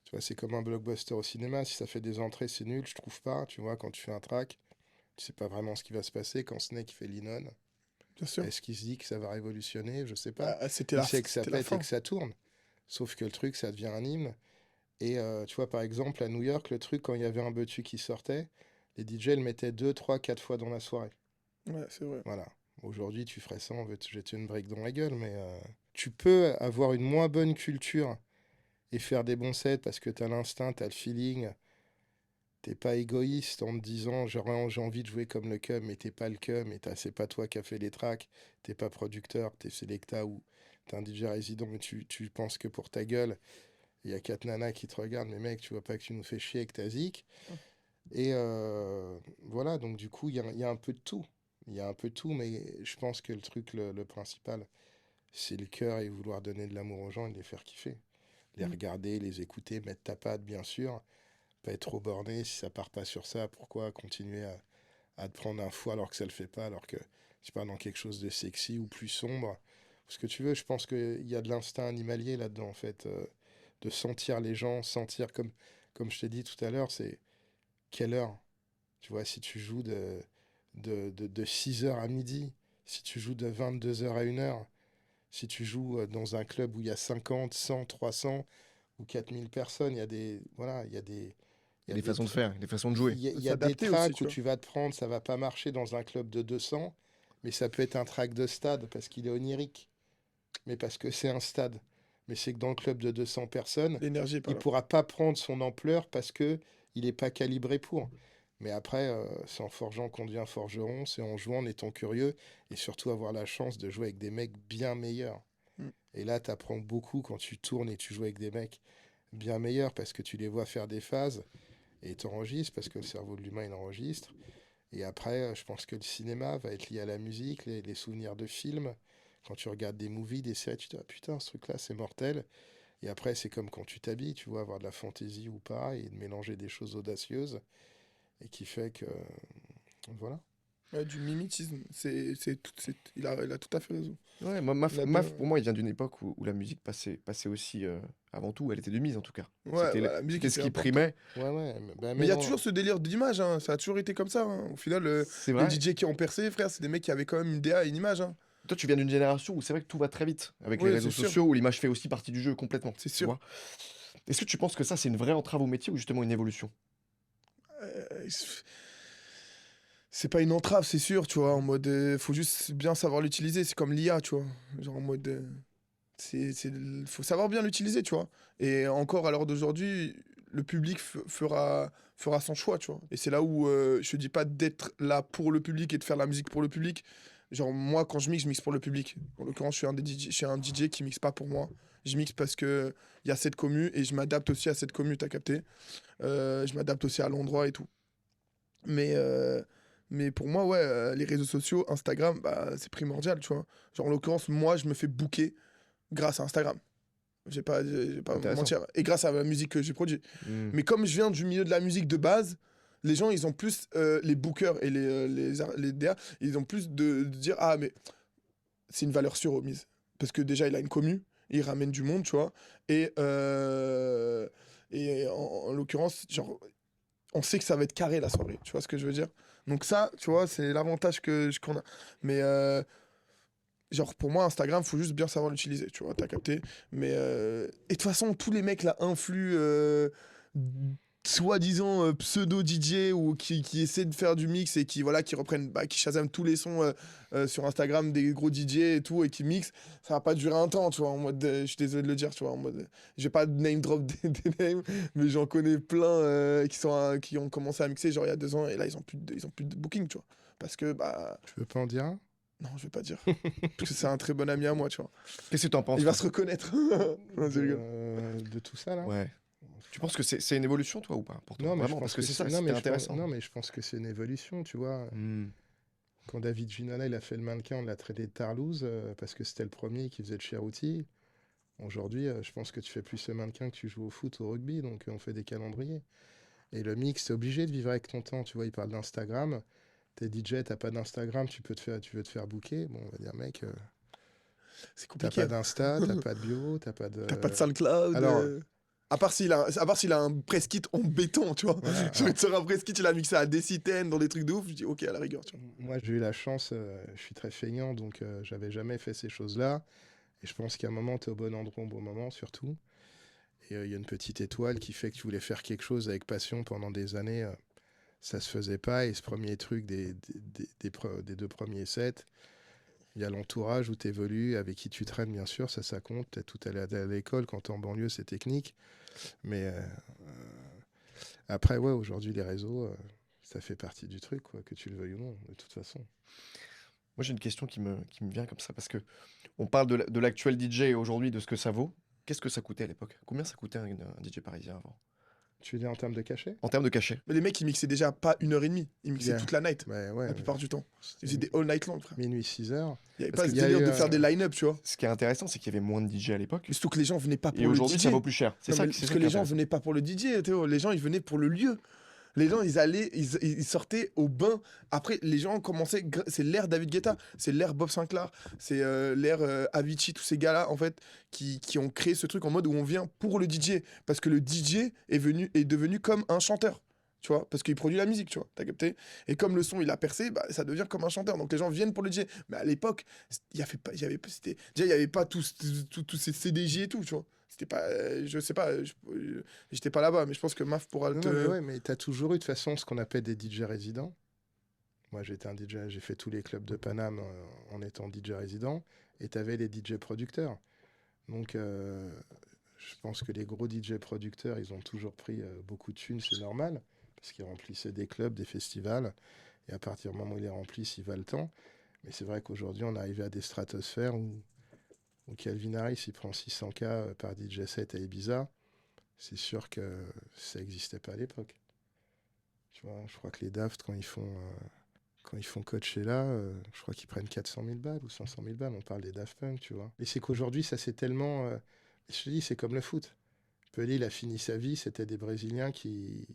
tu vois, c'est comme un blockbuster au cinéma. Si ça fait des entrées, c'est nul, je trouve pas. Tu vois, quand tu fais un track, tu sais pas vraiment ce qui va se passer. Quand Snake fait Linon, bien sûr. est-ce qu'il se dit que ça va révolutionner? Je sais pas. Bah, Il sait que ça c'était la pète et fin. que ça tourne. Sauf que le truc, ça devient un hymne. Et tu vois, par exemple, à New York, le truc, quand il y avait un Buttu qui sortait, les DJ le mettaient 2, 3, 4 fois dans la soirée. Ouais, c'est vrai. Voilà. Aujourd'hui, tu ferais ça, on veut te jeter une brique dans la gueule, mais tu peux avoir une moins bonne culture et faire des bons sets parce que t'as l'instinct, t'as le feeling, t'es pas égoïste en te disant j'ai envie de jouer comme le cum, mais t'es pas le cum, et c'est pas toi qui as fait les tracks, t'es pas producteur, t'es selecta ou t'es un DJ résident, mais tu penses que pour ta gueule, il y a 4 nanas qui te regardent, mais mec, tu vois pas que tu nous fais chier avec ta zik. Et voilà, donc du coup, il y a un peu de tout. Il y a un peu de tout, mais je pense que le truc, le principal, c'est le cœur et vouloir donner de l'amour aux gens et de les faire kiffer. Les Mm. regarder, les écouter, mettre ta patte, bien sûr. Pas être trop borné. Si ça part pas sur ça, pourquoi continuer à te prendre un fou alors que ça le fait pas, alors que tu pars dans quelque chose de sexy ou plus sombre. Ce que tu veux, je pense qu'il y a de l'instinct animalier là-dedans, en fait. De sentir les gens, sentir, comme je t'ai dit tout à l'heure, c'est quelle heure? Tu vois, si tu joues de 6 heures à midi, si tu joues de 22 heures à 1 heure, si tu joues dans un club où il y a 50, 100, 300 ou 4000 personnes, il y a des, voilà, Il y il a y a des des, façons de tr- faire, des façons de jouer. il y a des S'adapter aussi, tracks tu où vois. tu vas te prendre, ça va pas marcher dans un club de 200, mais ça peut être un track de stade parce qu'il est onirique, mais parce que c'est un stade. Mais c'est que dans le club de 200 personnes, L'énergie est pas il là. pourra pas prendre son ampleur parce que il n'est pas calibré pour. Mais après, c'est en forgeant qu'on devient forgeron, c'est en jouant, en étant curieux, et surtout avoir la chance de jouer avec des mecs bien meilleurs. Mm. Et là, tu apprends beaucoup quand tu tournes et tu joues avec des mecs bien meilleurs parce que tu les vois faire des phases et t'enregistres parce que le cerveau de l'humain, il enregistre. Et après, je pense que le cinéma va être lié à la musique, les souvenirs de films. Quand tu regardes des movies, des séries, tu te dis, ah putain, ce truc-là, c'est mortel. Et après, c'est comme quand tu t'habilles, tu vois, avoir de la fantaisie ou pas, et de mélanger des choses audacieuses, et qui fait que, voilà. Ouais, du mimétisme. Il a tout à fait raison. Ouais, Il a bien. Maf, pour moi, il vient d'une époque où la musique passait aussi avant tout. Elle était de mise, en tout cas. Ouais, bah, la musique C'était ce était qui importante. primait. Ouais, ouais, Mais il y a toujours ce délire d'image, hein. Ça a toujours été comme ça, hein. Au final, C'est les vrai. DJ qui ont percé, frère, c'est des mecs qui avaient quand même une DA et une image, hein. Toi, tu viens d'une génération où c'est vrai que tout va très vite. Avec les Oui, réseaux c'est sûr. sociaux, où l'image fait aussi partie du jeu complètement. C'est Tu sûr. vois. Est-ce que tu penses que ça, c'est une vraie entrave au métier ou justement une évolution? Euh, c'est pas une entrave, c'est sûr, tu vois. En mode, faut juste bien savoir l'utiliser. C'est comme l'IA, tu vois. Genre en mode, faut savoir bien l'utiliser, tu vois. Et encore à l'heure d'aujourd'hui, le public fera son choix, tu vois. Et c'est là où je te dis pas d'être là pour le public et de faire la musique pour le public. Genre moi, quand je mixe pour le public. En l'occurrence, je suis un DJ qui mixe pas pour moi. Je mixe parce que il y a cette commu et je m'adapte aussi à cette commu, t'as capté. Je m'adapte aussi à l'endroit et tout. Mais, euh, mais pour moi, ouais, les réseaux sociaux, Instagram, bah, c'est primordial, tu vois. Genre, en l'occurrence, moi, je me fais booker grâce à Instagram. Je vais pas Intéressant. mentir. Et grâce à la musique que j'ai produite. Hmm. Mais comme je viens du milieu de la musique de base, les gens, ils ont plus, les bookers et les DA, ils ont plus de dire, ah, mais c'est une valeur sûre remise. Parce que déjà, il a une commu, il ramène du monde, tu vois. Et en l'occurrence, genre, on sait que ça va être carré la soirée, tu vois ce que je veux dire? Donc ça, tu vois, c'est l'avantage qu'on a. Mais genre pour moi, Instagram, faut juste bien savoir l'utiliser, tu vois, t'as capté. Mais et de toute façon, tous les mecs là influent soi-disant pseudo DJ ou qui essaient de faire du mix et qui reprennent, qui shazam tous les sons sur Instagram des gros DJ et tout et qui mixent, ça va pas durer un temps, tu vois, en mode, je suis désolé de le dire, tu vois, en mode, je vais pas name drop des names, mais j'en connais plein qui ont commencé à mixer genre il y a 2 ans et là ils ont plus de booking, tu vois, parce que Tu veux pas en dire un? non, je vais pas dire, parce que c'est un très bon ami à moi, tu vois, Qu'est-ce que t'en penses il va toi se reconnaître. Non, je rigole. De tout ça là? Ouais. Tu penses que c'est une évolution, toi, ou pas, pour toi? Non, mais Vraiment, je parce pense que c'est ça, non, c'était mais je pense, intéressant. non, mais je pense que c'est une évolution, tu vois. Hmm. Quand David Ginola il a fait le mannequin, on l'a traité de tarlouse parce que c'était le premier qui faisait le Cherouti. Aujourd'hui, je pense que tu fais plus le mannequin que tu joues au foot ou au rugby, donc on fait des calendriers. Et le mix, c'est obligé de vivre avec ton temps. Tu vois, il parle d'Instagram. T'es DJ, t'as pas d'Instagram, tu veux te faire booker. Bon, on va dire, mec, C'est t'as compliqué, pas hein. d'Insta, t'as pas de bio, t'as pas de. T'as pas de SoundCloud. Alors, À part s'il a un press kit en béton, tu vois. voilà, Je vais te faire un press kit, il a mixé à Deciten dans des trucs de ouf. Je dis ok, à la rigueur, tu vois. moi, j'ai eu la chance, je suis très feignant, donc j'avais jamais fait ces choses-là. Et je pense qu'à un moment, t'es au bon endroit au bon moment, surtout. Et il y a une petite étoile qui fait que tu voulais faire quelque chose avec passion pendant des années. Ça se faisait pas. Et ce premier truc des 2 premiers sets, il y a l'entourage où tu évolues, avec qui tu traînes, bien sûr, ça compte. Peut-être tout aller à l'école, quand tu es en banlieue, c'est technique. Mais après, ouais, aujourd'hui, les réseaux, ça fait partie du truc, quoi, que tu le veuilles ou non, de toute façon. Moi, j'ai une question qui me vient comme ça, parce que on parle de l'actuel DJ et aujourd'hui de ce que ça vaut. Qu'est-ce que ça coûtait à l'époque? Combien ça coûtait un DJ parisien avant? Tu veux dire en termes de cachet? En termes de cachet? Mais les mecs, ils mixaient déjà pas 1h30. Ils mixaient Yeah. toute la night, Ouais, la plupart du temps. Ils c'était faisaient des all night long, frère. minuit, 6 heures. Il y avait Parce pas ce qu'il y a délire eu, de faire des line-up, tu vois. Ce qui est intéressant, c'est qu'il y avait moins de DJ à l'époque. Mais surtout que les gens venaient pas pour Et le aujourd'hui, DJ. ça vaut plus cher. C'est Non, ça, mais c'est parce ça que qui est les gens intéressant. venaient pas pour le DJ, Théo. Les gens, ils venaient pour le lieu. Les gens, ils sortaient au bain. Après, les gens commençaient. C'est l'ère David Guetta, c'est l'ère Bob Sinclair, c'est l'ère Avicii, tous ces gars-là, en fait, qui ont créé ce truc en mode où on vient pour le DJ. Parce que le DJ est devenu comme un chanteur. Tu vois, parce qu'il produit la musique, tu vois, t'as capté? Et comme le son il a percé, bah, ça devient comme un chanteur. Donc les gens viennent pour le DJ. Mais à l'époque, il y avait pas, déjà il y avait pas tous ces CDJ et tout, tu vois. C'était pas, je sais pas, j'étais pas là-bas, mais je pense que Maf pourra Non, te. non, mais ouais, mais t'as toujours eu de toute façon ce qu'on appelle des DJ résidents. Moi, j'étais un DJ, j'ai fait tous les clubs de Paname en étant DJ résident, et t'avais les DJ producteurs. Donc, je pense que les gros DJ producteurs, ils ont toujours pris beaucoup de thunes, c'est normal, parce qu'ils remplissaient des clubs, des festivals, et à partir du moment où ils les remplissent, ils valent le temps. Mais c'est vrai qu'aujourd'hui, on est arrivé à des stratosphères où Calvin Harris, il prend 600K par DJ set à Ibiza. C'est sûr que ça n'existait pas à l'époque. Tu vois, je crois que les Daft, quand ils font Coachella, je crois qu'ils prennent 400 000 balles ou 500 000 balles. On parle des Daft Punk, tu vois. Et c'est qu'aujourd'hui, ça c'est tellement... je te dis, c'est comme le foot. Pelé, il a fini sa vie, c'était des Brésiliens qui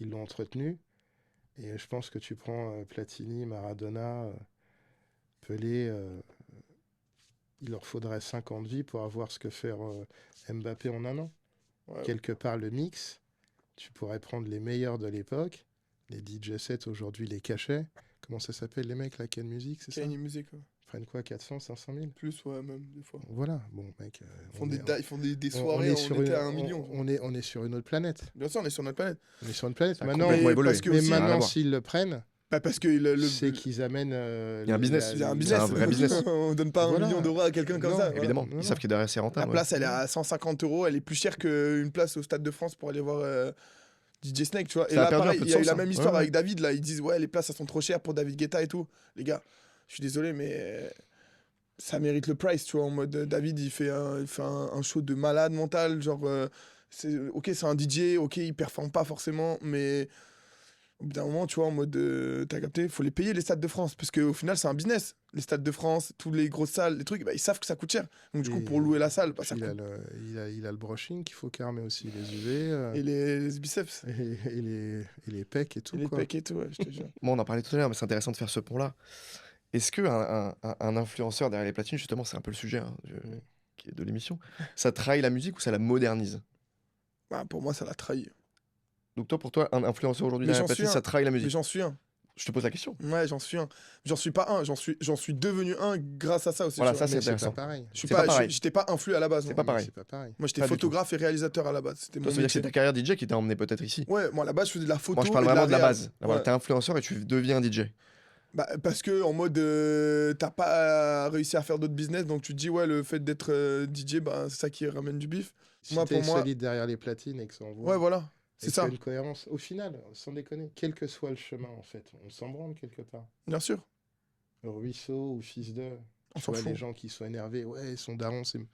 l'ont entretenu. Et je pense que tu prends Platini, Maradona, Pelé, il leur faudrait 50 vies pour avoir ce que fait Mbappé en un an. Ouais. Quelque part, le mix, tu pourrais prendre les meilleurs de l'époque, les DJ sets aujourd'hui, les cachets. Comment ça s'appelle les mecs là, Ken Music, c'est ça? Kanye Music, ouais. Ils prennent quoi, 400, 500 000? Plus, ouais, même, des fois. Voilà, bon mec. Ils font des soirées, on était à 1 million. On est sur une autre planète. Bien sûr, on est sur notre planète. On est sur une planète. Ça a Maintenant, complètement évolué. parce que mais aussi, rien à maintenant voir. s'ils le prennent, Bah parce que c'est qu'ils amènent. Il y a un business. c'est un Il y business. a un vrai business. On donne pas Voilà. 1 million d'euros à quelqu'un comme Non, ça. Évidemment, non, ils savent que derrière c'est La rentable. place, elle est à 150 €. Elle est plus chère qu'une place au Stade de France pour aller voir DJ Snake, tu vois. Et Ça a là, perdu un pareil, peu de il y a eu sens, la hein. même histoire Ouais, avec David. Là, ils disent, ouais, les places, elles sont trop chères pour David Guetta et tout. Les gars, je suis désolé, mais ça mérite le price, tu vois. En mode, David, il fait un show de malade mental. Genre, ok, c'est un DJ, ok, il performe pas forcément, mais au bout d'un moment, tu vois, en mode, t'as capté, faut les payer les stades de France, parce qu'au final, c'est un business. Les stades de France, tous les grosses salles, les trucs, bah, ils savent que ça coûte cher. Donc, du coup, Et pour louer la salle, bah, ça il a coûte. il a le brushing qu'il faut carmer aussi, les UV, Et les biceps, et les pecs et tout. et les quoi. pecs et tout, ouais, je te jure. Bon, on en parlait tout à l'heure, mais c'est intéressant de faire ce pont-là. Est-ce que un influenceur derrière les platines, justement, c'est un peu le sujet qui est de l'émission, ça trahit la musique ou ça la modernise? Bah, pour moi, ça l'a trahi. Donc toi, pour toi, un influenceur aujourd'hui Mais derrière j'en les suis platines, un. ça trahit la Mais musique? j'en suis un. Je te pose la question. Ouais, j'en suis un. J'en suis pas un, j'en suis devenu un grâce à ça aussi. Voilà, tu ça vois. c'est Mais c'est pas intéressant. pareil. Je suis c'est pas, pas pareil. j'étais pas influ à la base. C'est moi. pas Mais pareil. c'est pas pareil. Moi, j'étais Pas du tout. photographe et réalisateur à la base. C'était Toi, mon ça veut dire que c'est métier. ta carrière DJ qui t'a emmené peut-être ici. Ouais, moi à la base, je faisais de la photo. Moi, je parle et vraiment de la réal. base. Voilà, Ouais. t'es influenceur et tu deviens un DJ. Bah, parce que en mode, t'as pas réussi à faire d'autres business, donc tu te dis, ouais, le fait d'être DJ, bah, c'est ça qui ramène du bif. Si Moi, t'es pour moi- solide derrière les platines et que ça envoie. Ouais, voilà, et c'est que t'as ça, une cohérence. Au final, sans déconner, quel que soit le chemin, en fait, on s'en branle quelque part. bien sûr. Ruisseau ou fils de. On Tu s'en vois, fout. les gens qui sont énervés, ouais, son daron, c'est Ouais,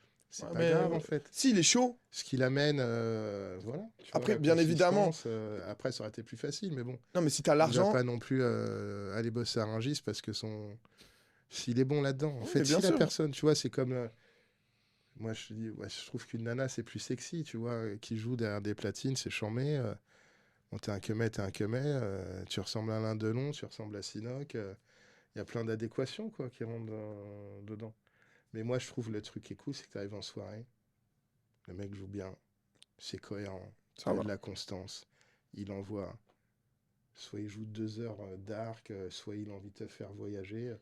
pas mais, grave, en fait. Si, il est chaud. Ce qui l'amène, voilà. Tu vois, Après, la bien évidemment. consistance, après, ça aurait été plus facile, mais bon. Non, mais si t'as Il va l'argent. pas non plus aller bosser à Rungis parce que s'il est bon là-dedans. En Ouais, fait, mais bien si la sûr. personne, tu vois, c'est comme. Moi, je te dis, ouais, je trouve qu'une nana, c'est plus sexy, tu vois, qui joue derrière des platines, c'est charmé. Bon, t'es un quemet, tu ressembles à Alain Delon, tu ressembles à Sinoc. Il y a plein d'adéquations, quoi, qui rentrent dedans. Mais moi, je trouve le truc qui est cool, c'est que t'arrives en soirée, le mec joue bien, c'est cohérent, il Ça a va. de la constance, il envoie. Soit il joue 2 heures dark, soit il a envie de te faire voyager.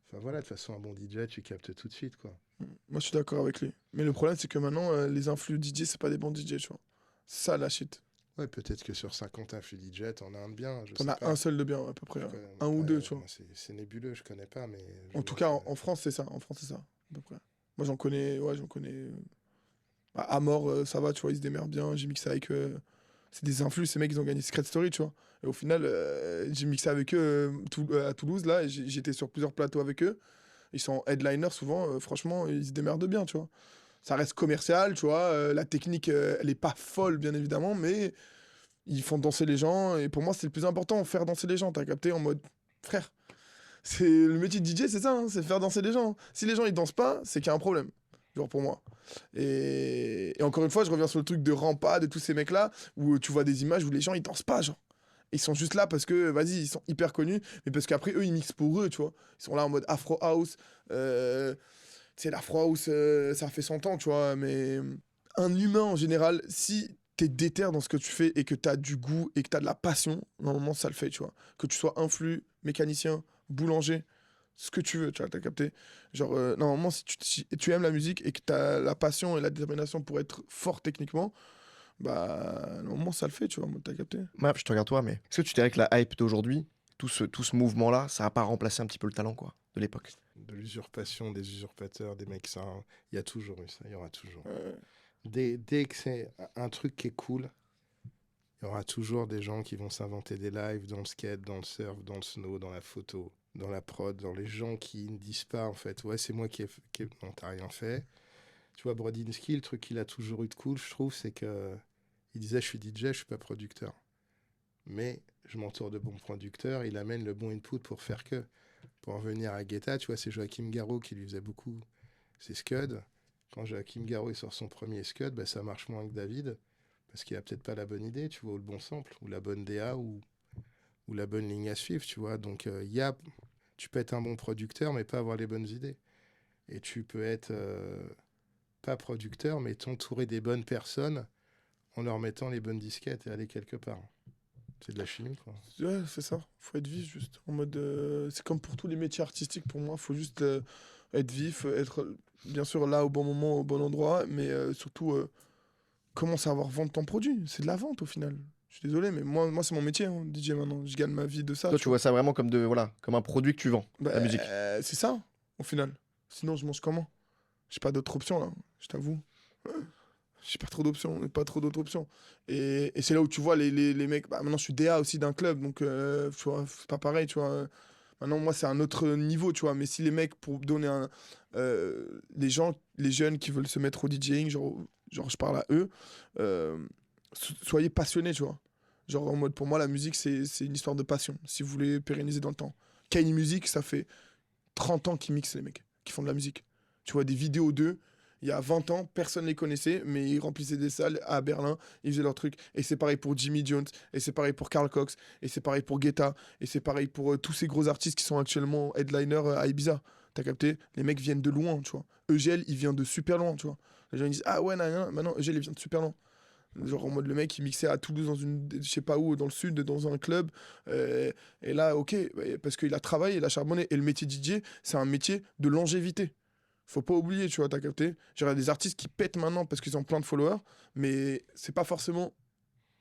Enfin voilà, de toute façon, un bon DJ, tu captes tout de suite, quoi. Moi, je suis d'accord avec lui. Mais le problème, c'est que maintenant, les influx DJ, c'est pas des bons DJ, tu vois. C'est ça, la shit. Ouais, peut-être que sur 50 influx DJ, t'en as un de bien, je T'en sais as pas. un seul de bien, ouais, à peu près. Je Ouais. connais- Un ou après, deux, tu vois. moi, c'est nébuleux, je connais pas, mais... je En tout vois cas, que- en France, c'est ça. En France, c'est ça, à peu près. Moi, j'en connais. Ouais, j'en connais. Bah, Amor, ça va, tu vois, ils se démerdent bien. J'ai mixé avec eux. C'est des influx, ces mecs, ils ont gagné Secret Story, tu vois. Et au final, j'ai mixé avec eux à Toulouse, là. Et j'étais sur plusieurs plateaux avec eux. Ils sont headliners souvent. Franchement, ils se démerdent bien, tu vois. Ça reste commercial, tu vois. La technique, elle est pas folle, bien évidemment, mais ils font danser les gens. Et pour moi, c'est le plus important, faire danser les gens. T'as capté en mode frère. C'est le métier de DJ, c'est ça, hein, c'est faire danser les gens. Si les gens ils dansent pas, c'est qu'il y a un problème. Genre pour moi. Et encore une fois, je reviens sur le truc de Rampa, de tous ces mecs-là, où tu vois des images où les gens ils dansent pas, genre. Ils sont juste là parce que, vas-y, ils sont hyper connus, mais parce qu'après, eux, ils mixent pour eux, tu vois. Ils sont là en mode Afro House. Tu sais, l'Afro House, ça fait 100 ans, tu vois. Mais un humain, en général, si t'es déter dans ce que tu fais et que t'as du goût et que t'as de la passion, normalement, ça le fait, tu vois. Que tu sois influx, mécanicien, boulanger, ce que tu veux, tu vois, t'as capté. Genre, normalement, si tu aimes la musique et que t'as la passion et la détermination pour être fort techniquement, bah, normalement, ça le fait, tu vois, t'as capté. Ouais, je te regarde toi, mais est-ce que tu dirais que la hype d'aujourd'hui, tout ce mouvement-là, ça a pas remplacé un petit peu le talent, quoi, de l'époque? De l'usurpation, des usurpateurs, des mecs, ça, il y a toujours eu ça, il y aura toujours. Euh, Dès que c'est un truc qui est cool, il y aura toujours des gens qui vont s'inventer des lives dans le skate, dans le surf, dans le snow, dans la photo, dans la prod, dans les gens qui ne disent pas, en fait, ouais, c'est moi non, t'as rien fait. Tu vois, Brodinski, le truc qu'il a toujours eu de cool, je trouve, c'est que il disait, je suis DJ, je suis pas producteur. Mais je m'entoure de bons producteurs, il amène le bon input pour faire que. Pour en venir à Guetta, tu vois, c'est Joachim Garraud qui lui faisait beaucoup ses scuds. Quand Joachim Garraud est sur son premier scud, bah, ça marche moins que David, parce qu'il a peut-être pas la bonne idée, tu vois, ou le bon sample, ou la bonne DA, ou la bonne ligne à suivre, tu vois. Donc, tu peux être un bon producteur, mais pas avoir les bonnes idées. Et tu peux être pas producteur, mais t'entourer des bonnes personnes en leur mettant les bonnes disquettes et aller quelque part. C'est de la chimie, quoi. Ouais, c'est ça. Faut être vif, juste. En mode, c'est comme pour tous les métiers artistiques, pour moi. Faut juste être vif, être bien sûr là au bon moment, au bon endroit, mais surtout comment savoir vendre ton produit. C'est de la vente au final. Je suis désolé, mais moi c'est mon métier, hein, DJ maintenant. Je gagne ma vie de ça. Toi, tu vois ça vraiment comme comme un produit que tu vends, Bah, la musique. c'est ça, au final. Sinon, je mange comment? J'ai pas d'autres options, là, je t'avoue. J'ai pas trop d'options, pas trop d'autres options. Et c'est là où tu vois les mecs. Bah, maintenant, je suis DA aussi d'un club, donc tu vois, c'est pas pareil, tu vois. Maintenant, moi, c'est un autre niveau, tu vois. Mais si les mecs, pour donner un. Les gens, les jeunes qui veulent se mettre au DJing, genre je parle à eux, soyez passionnés, tu vois. Genre, en mode, pour moi, la musique, c'est une histoire de passion, si vous voulez pérenniser dans le temps. Kanye Music, ça fait 30 ans qu'ils mixent, les mecs, qui font de la musique. Tu vois, des vidéos d'eux. Il y a 20 ans, personne ne les connaissait, mais ils remplissaient des salles à Berlin, ils faisaient leur truc. Et c'est pareil pour Jimmy Jones, et c'est pareil pour Carl Cox, et c'est pareil pour Guetta, et c'est pareil pour tous ces gros artistes qui sont actuellement headliners à Ibiza. T'as capté? Les mecs viennent de loin, tu vois. Eugèle, il vient de super loin, tu vois. Les gens ils disent, ah ouais, non, maintenant, Eugèle, il vient de super loin. Genre en mode le mec il mixait à Toulouse je sais pas où, dans le sud, dans un club. Et là, ok, parce qu'il a travaillé, il a charbonné. Et le métier DJ, c'est un métier de longévité. Faut pas oublier, tu vois, t'as capté. Genre, il y a des artistes qui pètent maintenant parce qu'ils ont plein de followers, mais c'est pas forcément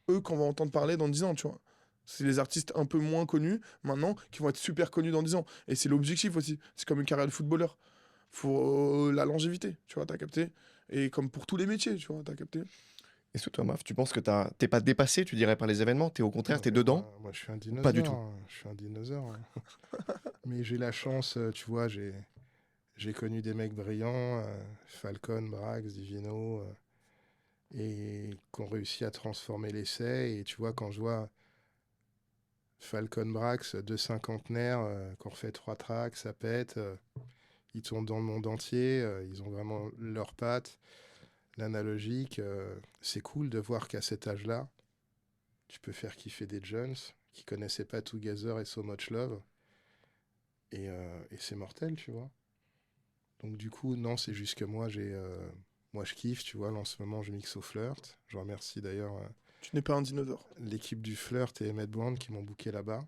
eux qu'on va entendre parler dans 10 ans, tu vois. C'est les artistes un peu moins connus maintenant qui vont être super connus dans 10 ans. Et c'est l'objectif aussi. C'est comme une carrière de footballeur. Faut la longévité, tu vois, t'as capté. Et comme pour tous les métiers, tu vois, t'as capté. Est-ce que toi, Maf, tu penses que t'es pas dépassé, tu dirais, par les événements? T'es au contraire, t'es dedans? Moi, je suis un dinosaure. Pas du tout. Je suis un dinosaure. Mais j'ai la chance, tu vois, j'ai connu des mecs brillants, Falcon, Brax, Divino, et qui ont réussi à transformer l'essai. Et tu vois, quand je vois Falcon, Brax, deux cinquantenaires, qui ont refait 3 tracks, ça pète, ils tournent dans le monde entier, ils ont vraiment leurs pattes. L'analogique, c'est cool de voir qu'à cet âge-là, tu peux faire kiffer des jeunes qui connaissaient pas Together et So Much Love. Et c'est mortel, tu vois. Donc du coup, non, c'est juste que moi, moi je kiffe, tu vois. Là, en ce moment, je mixe au Flirt. Je remercie d'ailleurs Tu n'es pas un dinosaure. l'équipe du Flirt et Emmett Brown qui m'ont booké là-bas.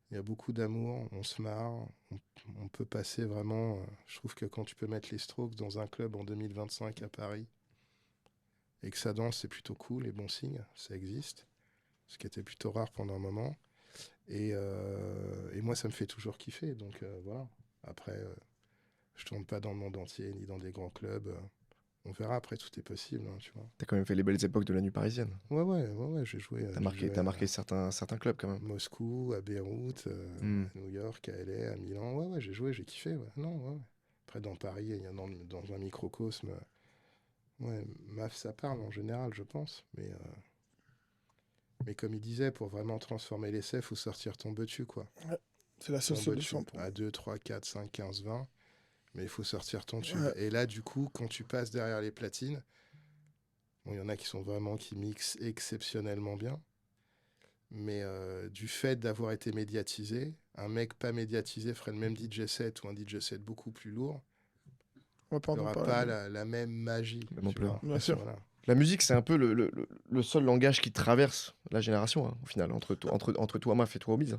Il y a beaucoup d'amour, on se marre, on peut passer vraiment... je trouve que quand tu peux mettre les Strokes dans un club en 2025 à Paris, et que ça danse, c'est plutôt cool et bon signe, ça existe. Ce qui était plutôt rare pendant un moment. Et moi, ça me fait toujours kiffer. Donc voilà. Après, je tourne pas dans le monde entier, ni dans des grands clubs. On verra, après, tout est possible, hein, tu vois. T'as quand même fait les belles époques de la nuit parisienne. Ouais, j'ai joué. T'as marqué certains clubs quand à même. Moscou, à Beyrouth, à New York, à LA, à Milan. Ouais, j'ai joué, j'ai kiffé. Ouais. Non, ouais. Après, dans Paris, il y a dans un microcosme. Ouais, MAF, ça parle en général, je pense. Mais comme il disait, pour vraiment transformer l'essai, il faut sortir ton dessus, quoi. Ouais, c'est la seule Ton solution. bottu à 2, 3, 4, 5, 15, 20. Mais il faut sortir ton tube. Ouais. Et là, du coup, quand tu passes derrière les platines, bon, il y en a qui mixent exceptionnellement bien. Mais du fait d'avoir été médiatisé, un mec pas médiatisé ferait le même DJ set ou un DJ set beaucoup plus lourd. On va Il n'aura pas la même magie. Même ampleur. Bien sûr. Voilà. La musique, c'est un peu le seul langage qui traverse la génération, hein, au final, entre toi, Maf, et toi, Obiz.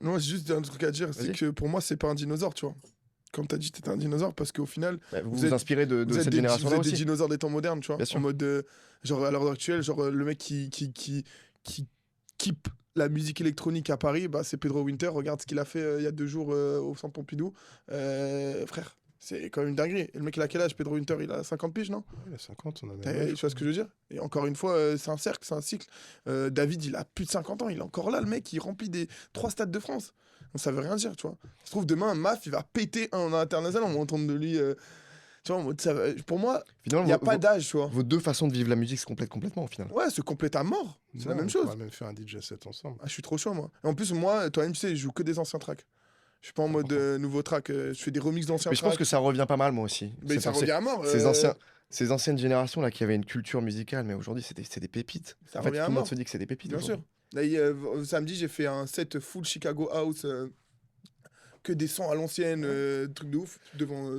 Non, j'ai juste un truc à dire, c'est Vas-y. que pour moi, c'est pas un dinosaure, tu vois. Comme t'as dit, t'étais un dinosaure parce qu'au final, Bah, vous Vous vous êtes- inspirez de vous êtes cette des génération-là vous êtes des aussi. dinosaures des temps modernes, tu vois. Bien sûr. En mode, genre à l'heure actuelle, genre le mec qui kippe la musique électronique à Paris, bah, c'est Pedro Winter. Regarde ce qu'il a fait il y a 2 jours au Centre Pompidou. Frère, c'est quand même une dinguerie. Et le mec, il a quel âge? Pedro Winter, il a 50 piges, non? Ouais, il a 50, on a Tu même. vois ce que je veux dire? Et encore une fois, c'est un cercle, c'est un cycle. David, il a plus de 50 ans, il est encore là, le mec, il remplit 3 stades de France. Donc ça veut rien dire, tu vois. Ça se trouve, demain, Maf, il va péter un international, on va entendre de lui. Tu vois, en mode, pour moi, Finalement, il n'y a vos- pas vos- d'âge, tu vois. Vos deux façons de vivre la musique se complètent complètement, au final. Ouais, se complète à mort. C'est la Ouais, même on chose. pourra même faire un DJ set ensemble. Ah, je suis trop chaud, moi. Et en plus, moi, toi-même, tu sais, je joue que des anciens tracks. Je suis pas en mode nouveau track. Je fais des remixes d'anciens Mais je pense tracks. que ça revient pas mal, moi aussi. Mais ça C'est- revient à mort. Ces anciennes générations là qui avaient une culture musicale, mais aujourd'hui c'est des pépites. Ça En fait, revient tout à le monde mort. se dit que c'est des pépites. Bien aujourd'hui. sûr. Là, samedi, j'ai fait un set full Chicago House. Que des sons à l'ancienne, truc de ouf, devant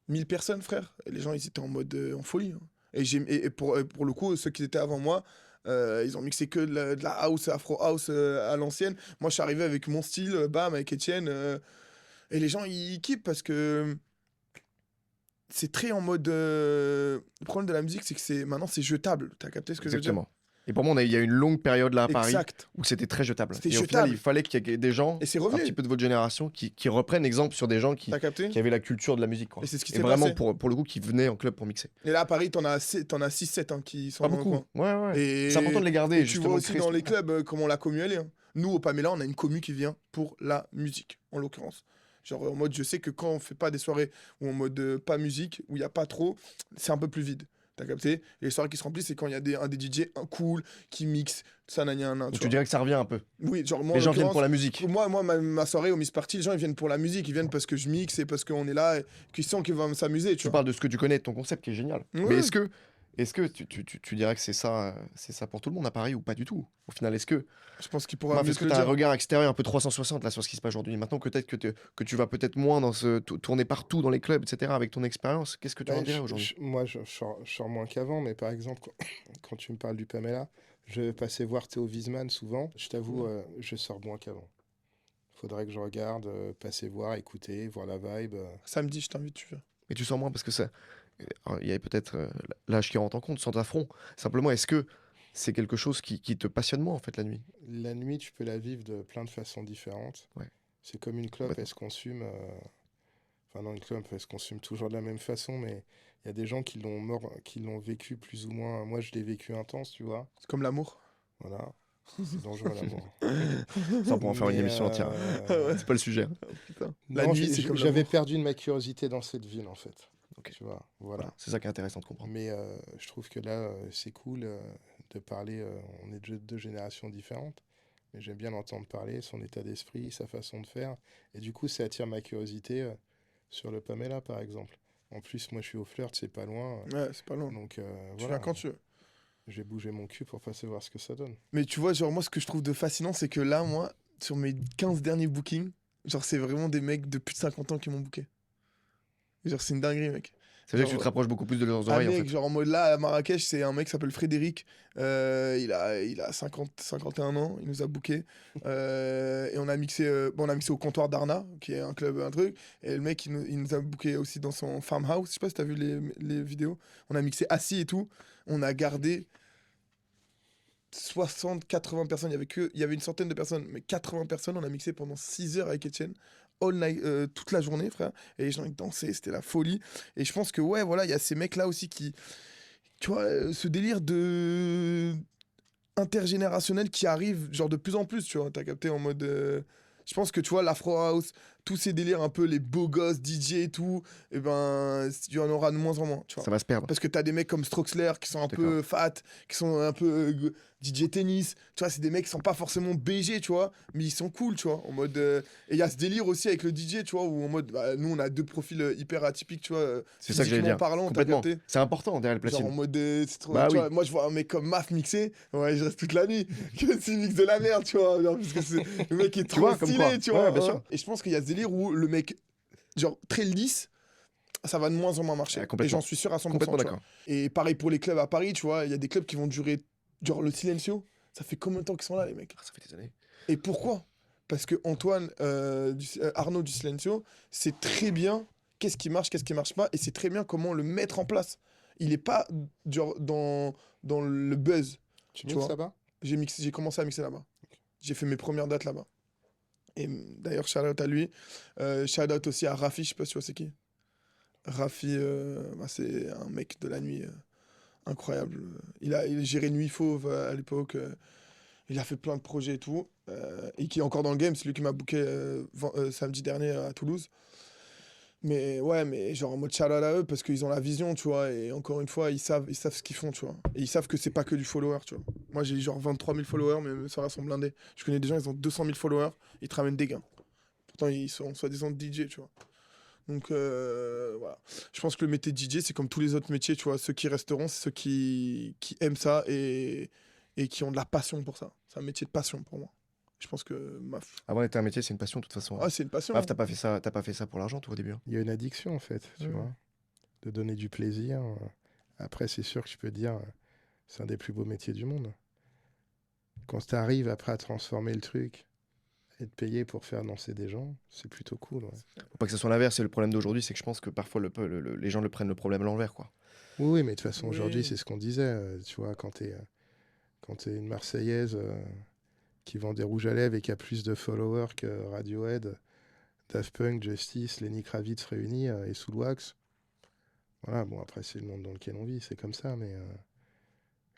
1000 personnes, frère. Et les gens, ils étaient en mode en folie. Hein. Et pour le coup, ceux qui étaient avant moi, ils ont mixé que de la house, afro house à l'ancienne. Moi, je suis arrivé avec mon style, bam, avec Étienne. Et les gens, ils kiffent parce que c'est très en mode. Le problème de la musique, c'est que maintenant, c'est jetable. T'as capté ce que je veux dire? Exactement. Et pour moi, il y a une longue période là à Paris Exact. où c'était très jetable. C'était Et au final, jetable. il fallait qu'il y ait des gens, Et c'est un revenu. petit peu de votre génération, qui reprennent exemple sur des gens qui T'as capté? avaient la culture de la musique. Quoi. Et c'est ce qui Et s'est vraiment, passé. pour le coup, qui venaient en club pour mixer. Et là, à Paris, t'en as 6-7 hein, qui sont Pas dans le beaucoup. coin. Ouais, ouais. Et C'est important de les garder. Et tu justement, vois aussi créer dans ce- les clubs comment la commu elle est. Hein. Nous, au Pamela, on a une commu qui vient pour la musique, en l'occurrence. Genre en mode, je sais que quand on fait pas des soirées ou en mode pas musique, où il y a pas trop, c'est un peu plus vide. T'as capté? Et les soirées qui se remplissent, c'est quand il y a un des DJ cool qui mixe, ça n'a rien. Donc tu dirais que ça revient un peu. Oui, genre moi, Les en gens viennent l'occurrence, pour la musique. moi ma soirée au Miss Party, les gens ils viennent pour la musique, ils viennent parce que je mixe et parce qu'on est là, et qu'ils sentent qu'ils vont s'amuser, tu Tu vois. parles de ce que tu connais, de ton concept qui est génial. Ouais. Mais est-ce que Est-ce que tu dirais que c'est ça pour tout le monde à Paris ou pas du tout? Au final, est-ce que Je pense qu'il pourra Maf, mieux est-ce te que le tu as un dire. regard extérieur un peu 360 là sur ce qui se passe aujourd'hui? Maintenant que peut-être que tu vas peut-être moins tourner partout dans les clubs, etc. avec ton expérience, qu'est-ce que tu en Bah, dirais aujourd'hui? moi, je sors moins qu'avant, mais par exemple, quand tu me parles du Pamela, je passais voir Théo Wiesmann souvent. Je t'avoue, je sors moins qu'avant. Faudrait que je regarde, passer voir, écouter, voir la vibe. Samedi, je t'invite, tu viens. Et tu sens moins parce que ça. Il y avait peut-être l'âge qui rentre en compte, sans affront. Simplement, est-ce que c'est quelque chose qui te passionne moins en fait la nuit? La nuit, tu peux la vivre de plein de façons différentes. Ouais. C'est comme une clope, elle se consume. Enfin, non, une clope, elle se consume toujours de la même façon, mais il y a des gens qui l'ont vécu plus ou moins. Moi, je l'ai vécu intense, tu vois. C'est comme l'amour. Voilà. C'est dangereux l'amour. Ça, on pourra en faire une Mais, émission entière. Ouais. C'est pas le sujet, hein. Putain. La Non, nuit, c'est comme j'avais l'amour. perdu de ma curiosité dans cette ville, en fait. Ok. Tu vois, voilà. Voilà, c'est ça qui est intéressant de comprendre. Mais je trouve que là, c'est cool de parler. On est de deux générations différentes, mais j'aime bien l'entendre parler, son état d'esprit, sa façon de faire. Et du coup, ça attire ma curiosité sur le Pamela, par exemple. En plus, moi, je suis au Flirt, c'est pas loin. Ouais, c'est pas loin. Donc Tu voilà, viens quand tu veux. j'ai bougé mon cul pour passer voir ce que ça donne. Mais tu vois, genre, moi, ce que je trouve de fascinant, c'est que là, moi, sur mes 15 derniers bookings, genre, c'est vraiment des mecs de plus de 50 ans qui m'ont booké. Genre, c'est une dinguerie, mec. Ça veut dire que tu Genre, te rapproches beaucoup plus de leurs Ah oreilles en mec, fait. genre en mode là, à Marrakech, c'est un mec qui s'appelle Frédéric. Il a 51 ans, il nous a booké. Et on a mixé, on a mixé au comptoir d'Arna, qui est un club, un truc. Et le mec, il nous a booké aussi dans son farmhouse. Je sais pas si t'as vu les vidéos. On a mixé assis et tout. On a gardé 60, 80 personnes. Il y avait une centaine de personnes, mais 80 personnes. On a mixé pendant 6 heures avec Etienne. All night, toute la journée, frère. Et les gens, ils dansaient, c'était la folie. Et je pense que, ouais, voilà, il y a ces mecs-là aussi qui. Tu vois, ce délire de intergénérationnel qui arrive, genre de plus en plus, tu vois, t'as capté en mode. Je pense que tu vois, l'Afro House, tous ces délires un peu, les beaux gosses, DJ et tout, et ben, il y en aura de moins en moins, tu vois. Ça va se perdre. Parce que t'as des mecs comme Stroxler qui sont un peu fat, qui sont un peu DJ tennis, tu vois, c'est des mecs qui sont pas forcément BG, tu vois, mais ils sont cool, tu vois, en mode... Et il y a ce délire aussi avec le DJ, tu vois, où en mode, bah, nous on a deux profils hyper atypiques, tu vois, C'est ça que j'allais physiquement dire. parlant, t'as Complètement. capté. C'est important derrière le Genre en platine. mode, c'est trop, Bah tu oui. vois, moi je vois un mec comme Maf mixer, ouais, je reste toute la nuit, que s'il mixe de la merde, tu vois, genre, parce que le mec est trop vois, comme stylé, quoi. tu vois. Ouais, bien hein. sûr. Et je pense qu'il y a ce délire où le mec, genre très lisse, ça va de moins en moins marcher. Ouais, Et complètement. j'en suis sûr à 100%. Complètement tu vois. d'accord. Et pareil pour les clubs à Paris, tu vois, il y a des clubs qui vont durer, genre le Silencio, ça fait combien de temps qu'ils sont là, les mecs? Ah, ça fait des années. Et pourquoi? Parce que Antoine, Arnaud du Silencio, c'est très bien qu'est-ce qui marche pas, et c'est très bien comment le mettre en place. Il est pas genre dans le buzz. Tu Tu mixes vois. là-bas? J'ai commencé à mixer là-bas. J'ai fait mes premières dates là-bas. Et d'ailleurs, shout out à lui. Shout out aussi à Rafi, je sais pas si tu vois c'est qui. Rafi, c'est un mec de la nuit incroyable. Il a géré Nuit Fauve à l'époque. Il a fait plein de projets et tout. Et qui est encore dans le game. C'est lui qui m'a booké samedi dernier à Toulouse. Mais ouais, mais genre en mode shout out à eux parce qu'ils ont la vision, tu vois. Et encore une fois, ils savent ce qu'ils font, tu vois. Et ils savent que c'est pas que du follower, tu vois. Moi, j'ai genre 23 000 followers, mais mes soirées sont blindées. Je connais des gens, ils ont 200 000 followers, ils te ramènent des gains. Pourtant, ils sont soi-disant DJ, tu vois. Donc voilà. Je pense que le métier de DJ, c'est comme tous les autres métiers, tu vois. Ceux qui resteront, c'est ceux qui aiment ça et qui ont de la passion pour ça. C'est un métier de passion pour moi. Je pense que Avant d'être un métier, c'est une passion de toute façon. Ah, c'est une passion. Maf, hein. t'as pas fait ça pour l'argent, toi, au début. Hein. Il y a une addiction, en fait, tu Ouais. vois. De donner du plaisir. Après, c'est sûr que je peux dire, c'est un des plus beaux métiers du monde. Quand tu arrives après à transformer le truc, être payé pour faire danser des gens, c'est plutôt cool. Ouais. Faut pas que ce soit l'inverse. Et le problème d'aujourd'hui, c'est que je pense que parfois les gens le prennent le problème à l'envers, quoi. Oui, mais de toute façon, Oui. aujourd'hui, c'est ce qu'on disait. Tu vois, quand t'es une Marseillaise qui vend des rouges à lèvres et qui a plus de followers que Radiohead, Daft Punk, Justice, Lenny Kravitz réunis et Soulwax. Voilà, bon, après, c'est le monde dans lequel on vit, c'est comme ça, mais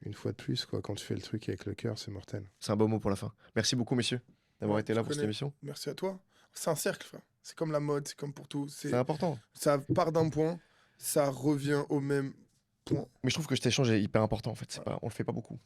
une fois de plus, quoi, quand tu fais le truc avec le cœur, c'est mortel. C'est un beau mot pour la fin. Merci beaucoup, messieurs, d'avoir Ouais, été tu là pour cette connais. émission. Merci à toi. C'est un cercle, frère. C'est comme la mode, c'est comme pour tout. C'est important. Ça part d'un point, ça revient au même point. Mais je trouve que cet échange est hyper important, en fait. On le fait pas beaucoup.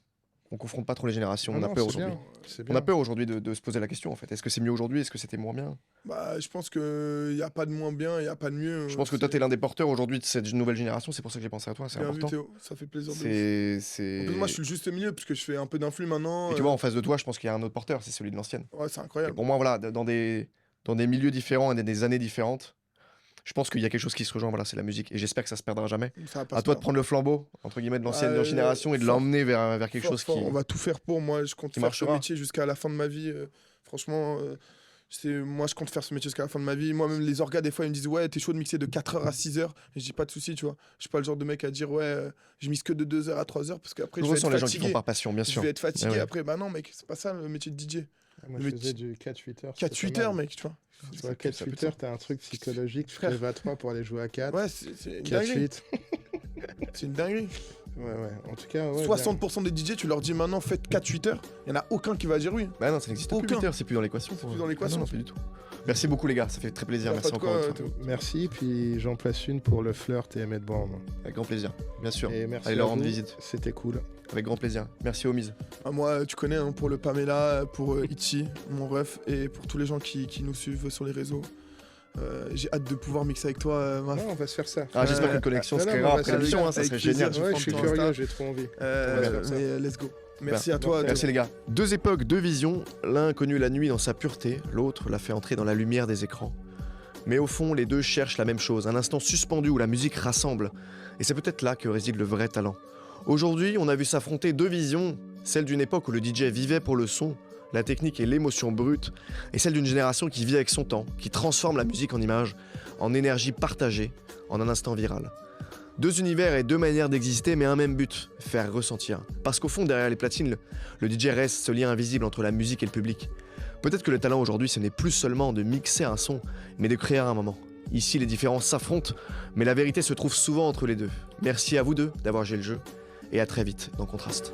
On confronte pas trop les générations, on a Non, peur c'est aujourd'hui. bien, c'est On bien. a peur aujourd'hui de se poser la question en fait. Est-ce que c'est mieux aujourd'hui? Est-ce que c'était moins bien? Bah, je pense qu'il n'y a pas de moins bien, il n'y a pas de mieux. Je pense que toi, t'es l'un des porteurs aujourd'hui de cette nouvelle génération, c'est pour ça que j'ai pensé à toi, c'est Bien vu, important. Théo, ça fait plaisir de ouf. C'est. En plus, moi, je suis le juste milieu, parce que je fais un peu d'influx maintenant. Et tu vois, en face de toi, je pense qu'il y a un autre porteur, c'est celui de l'ancienne. Ouais, c'est Et incroyable. pour moi, voilà, dans des milieux différents et des années différentes, je pense qu'il y a quelque chose qui se rejoint, voilà, c'est la musique. Et j'espère que ça se perdra jamais. Ça va pas À se toi de perdre. prendre le flambeau, entre guillemets, de l'ancienne génération et de fort. l'emmener vers quelque Fort, chose fort. qui. On va tout faire pour. Moi, je compte qui faire marchera. ce métier jusqu'à la fin de ma vie. Franchement, moi, je compte faire ce métier jusqu'à la fin de ma vie. Moi-même, les orgas, des fois, ils me disent ouais, t'es chaud de mixer de 4h à 6h. Et je dis pas de souci, tu vois. Je suis pas le genre de mec à dire ouais, je mixe que de 2h à 3h parce qu'après, Je je vais ressens être les gens qui fatigué. font par passion, bien Je sûr. vais être fatigué Ouais, ouais. après. Bah non, mec, c'est pas ça le métier de DJ. Moi, Mais je faisais du 4-8 heures. 4-8 heures, mec, tu vois. Tu vois, 4-8 heures, t'as un truc psychologique, tu te Frère. lèves à 3 pour aller jouer à 4. Ouais, c'est une dinguerie. 4-8. C'est une dinguerie. Ouais, ouais. En tout cas, ouais. 60% des DJ, tu leur dis maintenant faites 4-8 heures. Il y en a aucun qui va dire oui. Bah non, ça n'existe plus, Aucun. 8 heures, c'est plus dans l'équation. C'est plus dans l'équation. Ah non, plus du tout. Merci beaucoup, les gars, ça fait très plaisir. Y a Merci pas de encore quoi, une fois. Théo. Merci, puis j'en place une pour le flirt et Emmett Brown. Avec grand plaisir, bien sûr. Et merci Allez à leur rendre vous, visite. C'était cool. Avec grand plaisir. Merci, Omise. Ah, moi, tu connais, hein, pour le Pamela, pour Ichi, mon ref, et pour tous les gens qui nous suivent sur les réseaux. J'ai hâte de pouvoir mixer avec toi, Maf. Non, on va se faire ça. Ah, j'espère Ouais. qu'une connexion se non, créera mais après ça, l'émission, hein, ça avec serait plaisir, génial. tu Ouais, prends je suis ton curieux, Insta. j'ai trop envie. Mais let's go. Merci à toi. Merci Théo. les gars. Deux époques, deux visions. L'un a connu la nuit dans sa pureté, l'autre l'a fait entrer dans la lumière des écrans. Mais au fond, les deux cherchent la même chose, un instant suspendu où la musique rassemble. Et c'est peut-être là que réside le vrai talent. Aujourd'hui, on a vu s'affronter deux visions, celle d'une époque où le DJ vivait pour le son, la technique et l'émotion brute, et celle d'une génération qui vit avec son temps, qui transforme la musique en image, en énergie partagée, en un instant viral. Deux univers et deux manières d'exister, mais un même but, faire ressentir. Parce qu'au fond, derrière les platines, le DJ reste ce lien invisible entre la musique et le public. Peut-être que le talent aujourd'hui, ce n'est plus seulement de mixer un son, mais de créer un moment. Ici, les différences s'affrontent, mais la vérité se trouve souvent entre les deux. Merci à vous deux d'avoir joué le jeu, et à très vite dans Contraste.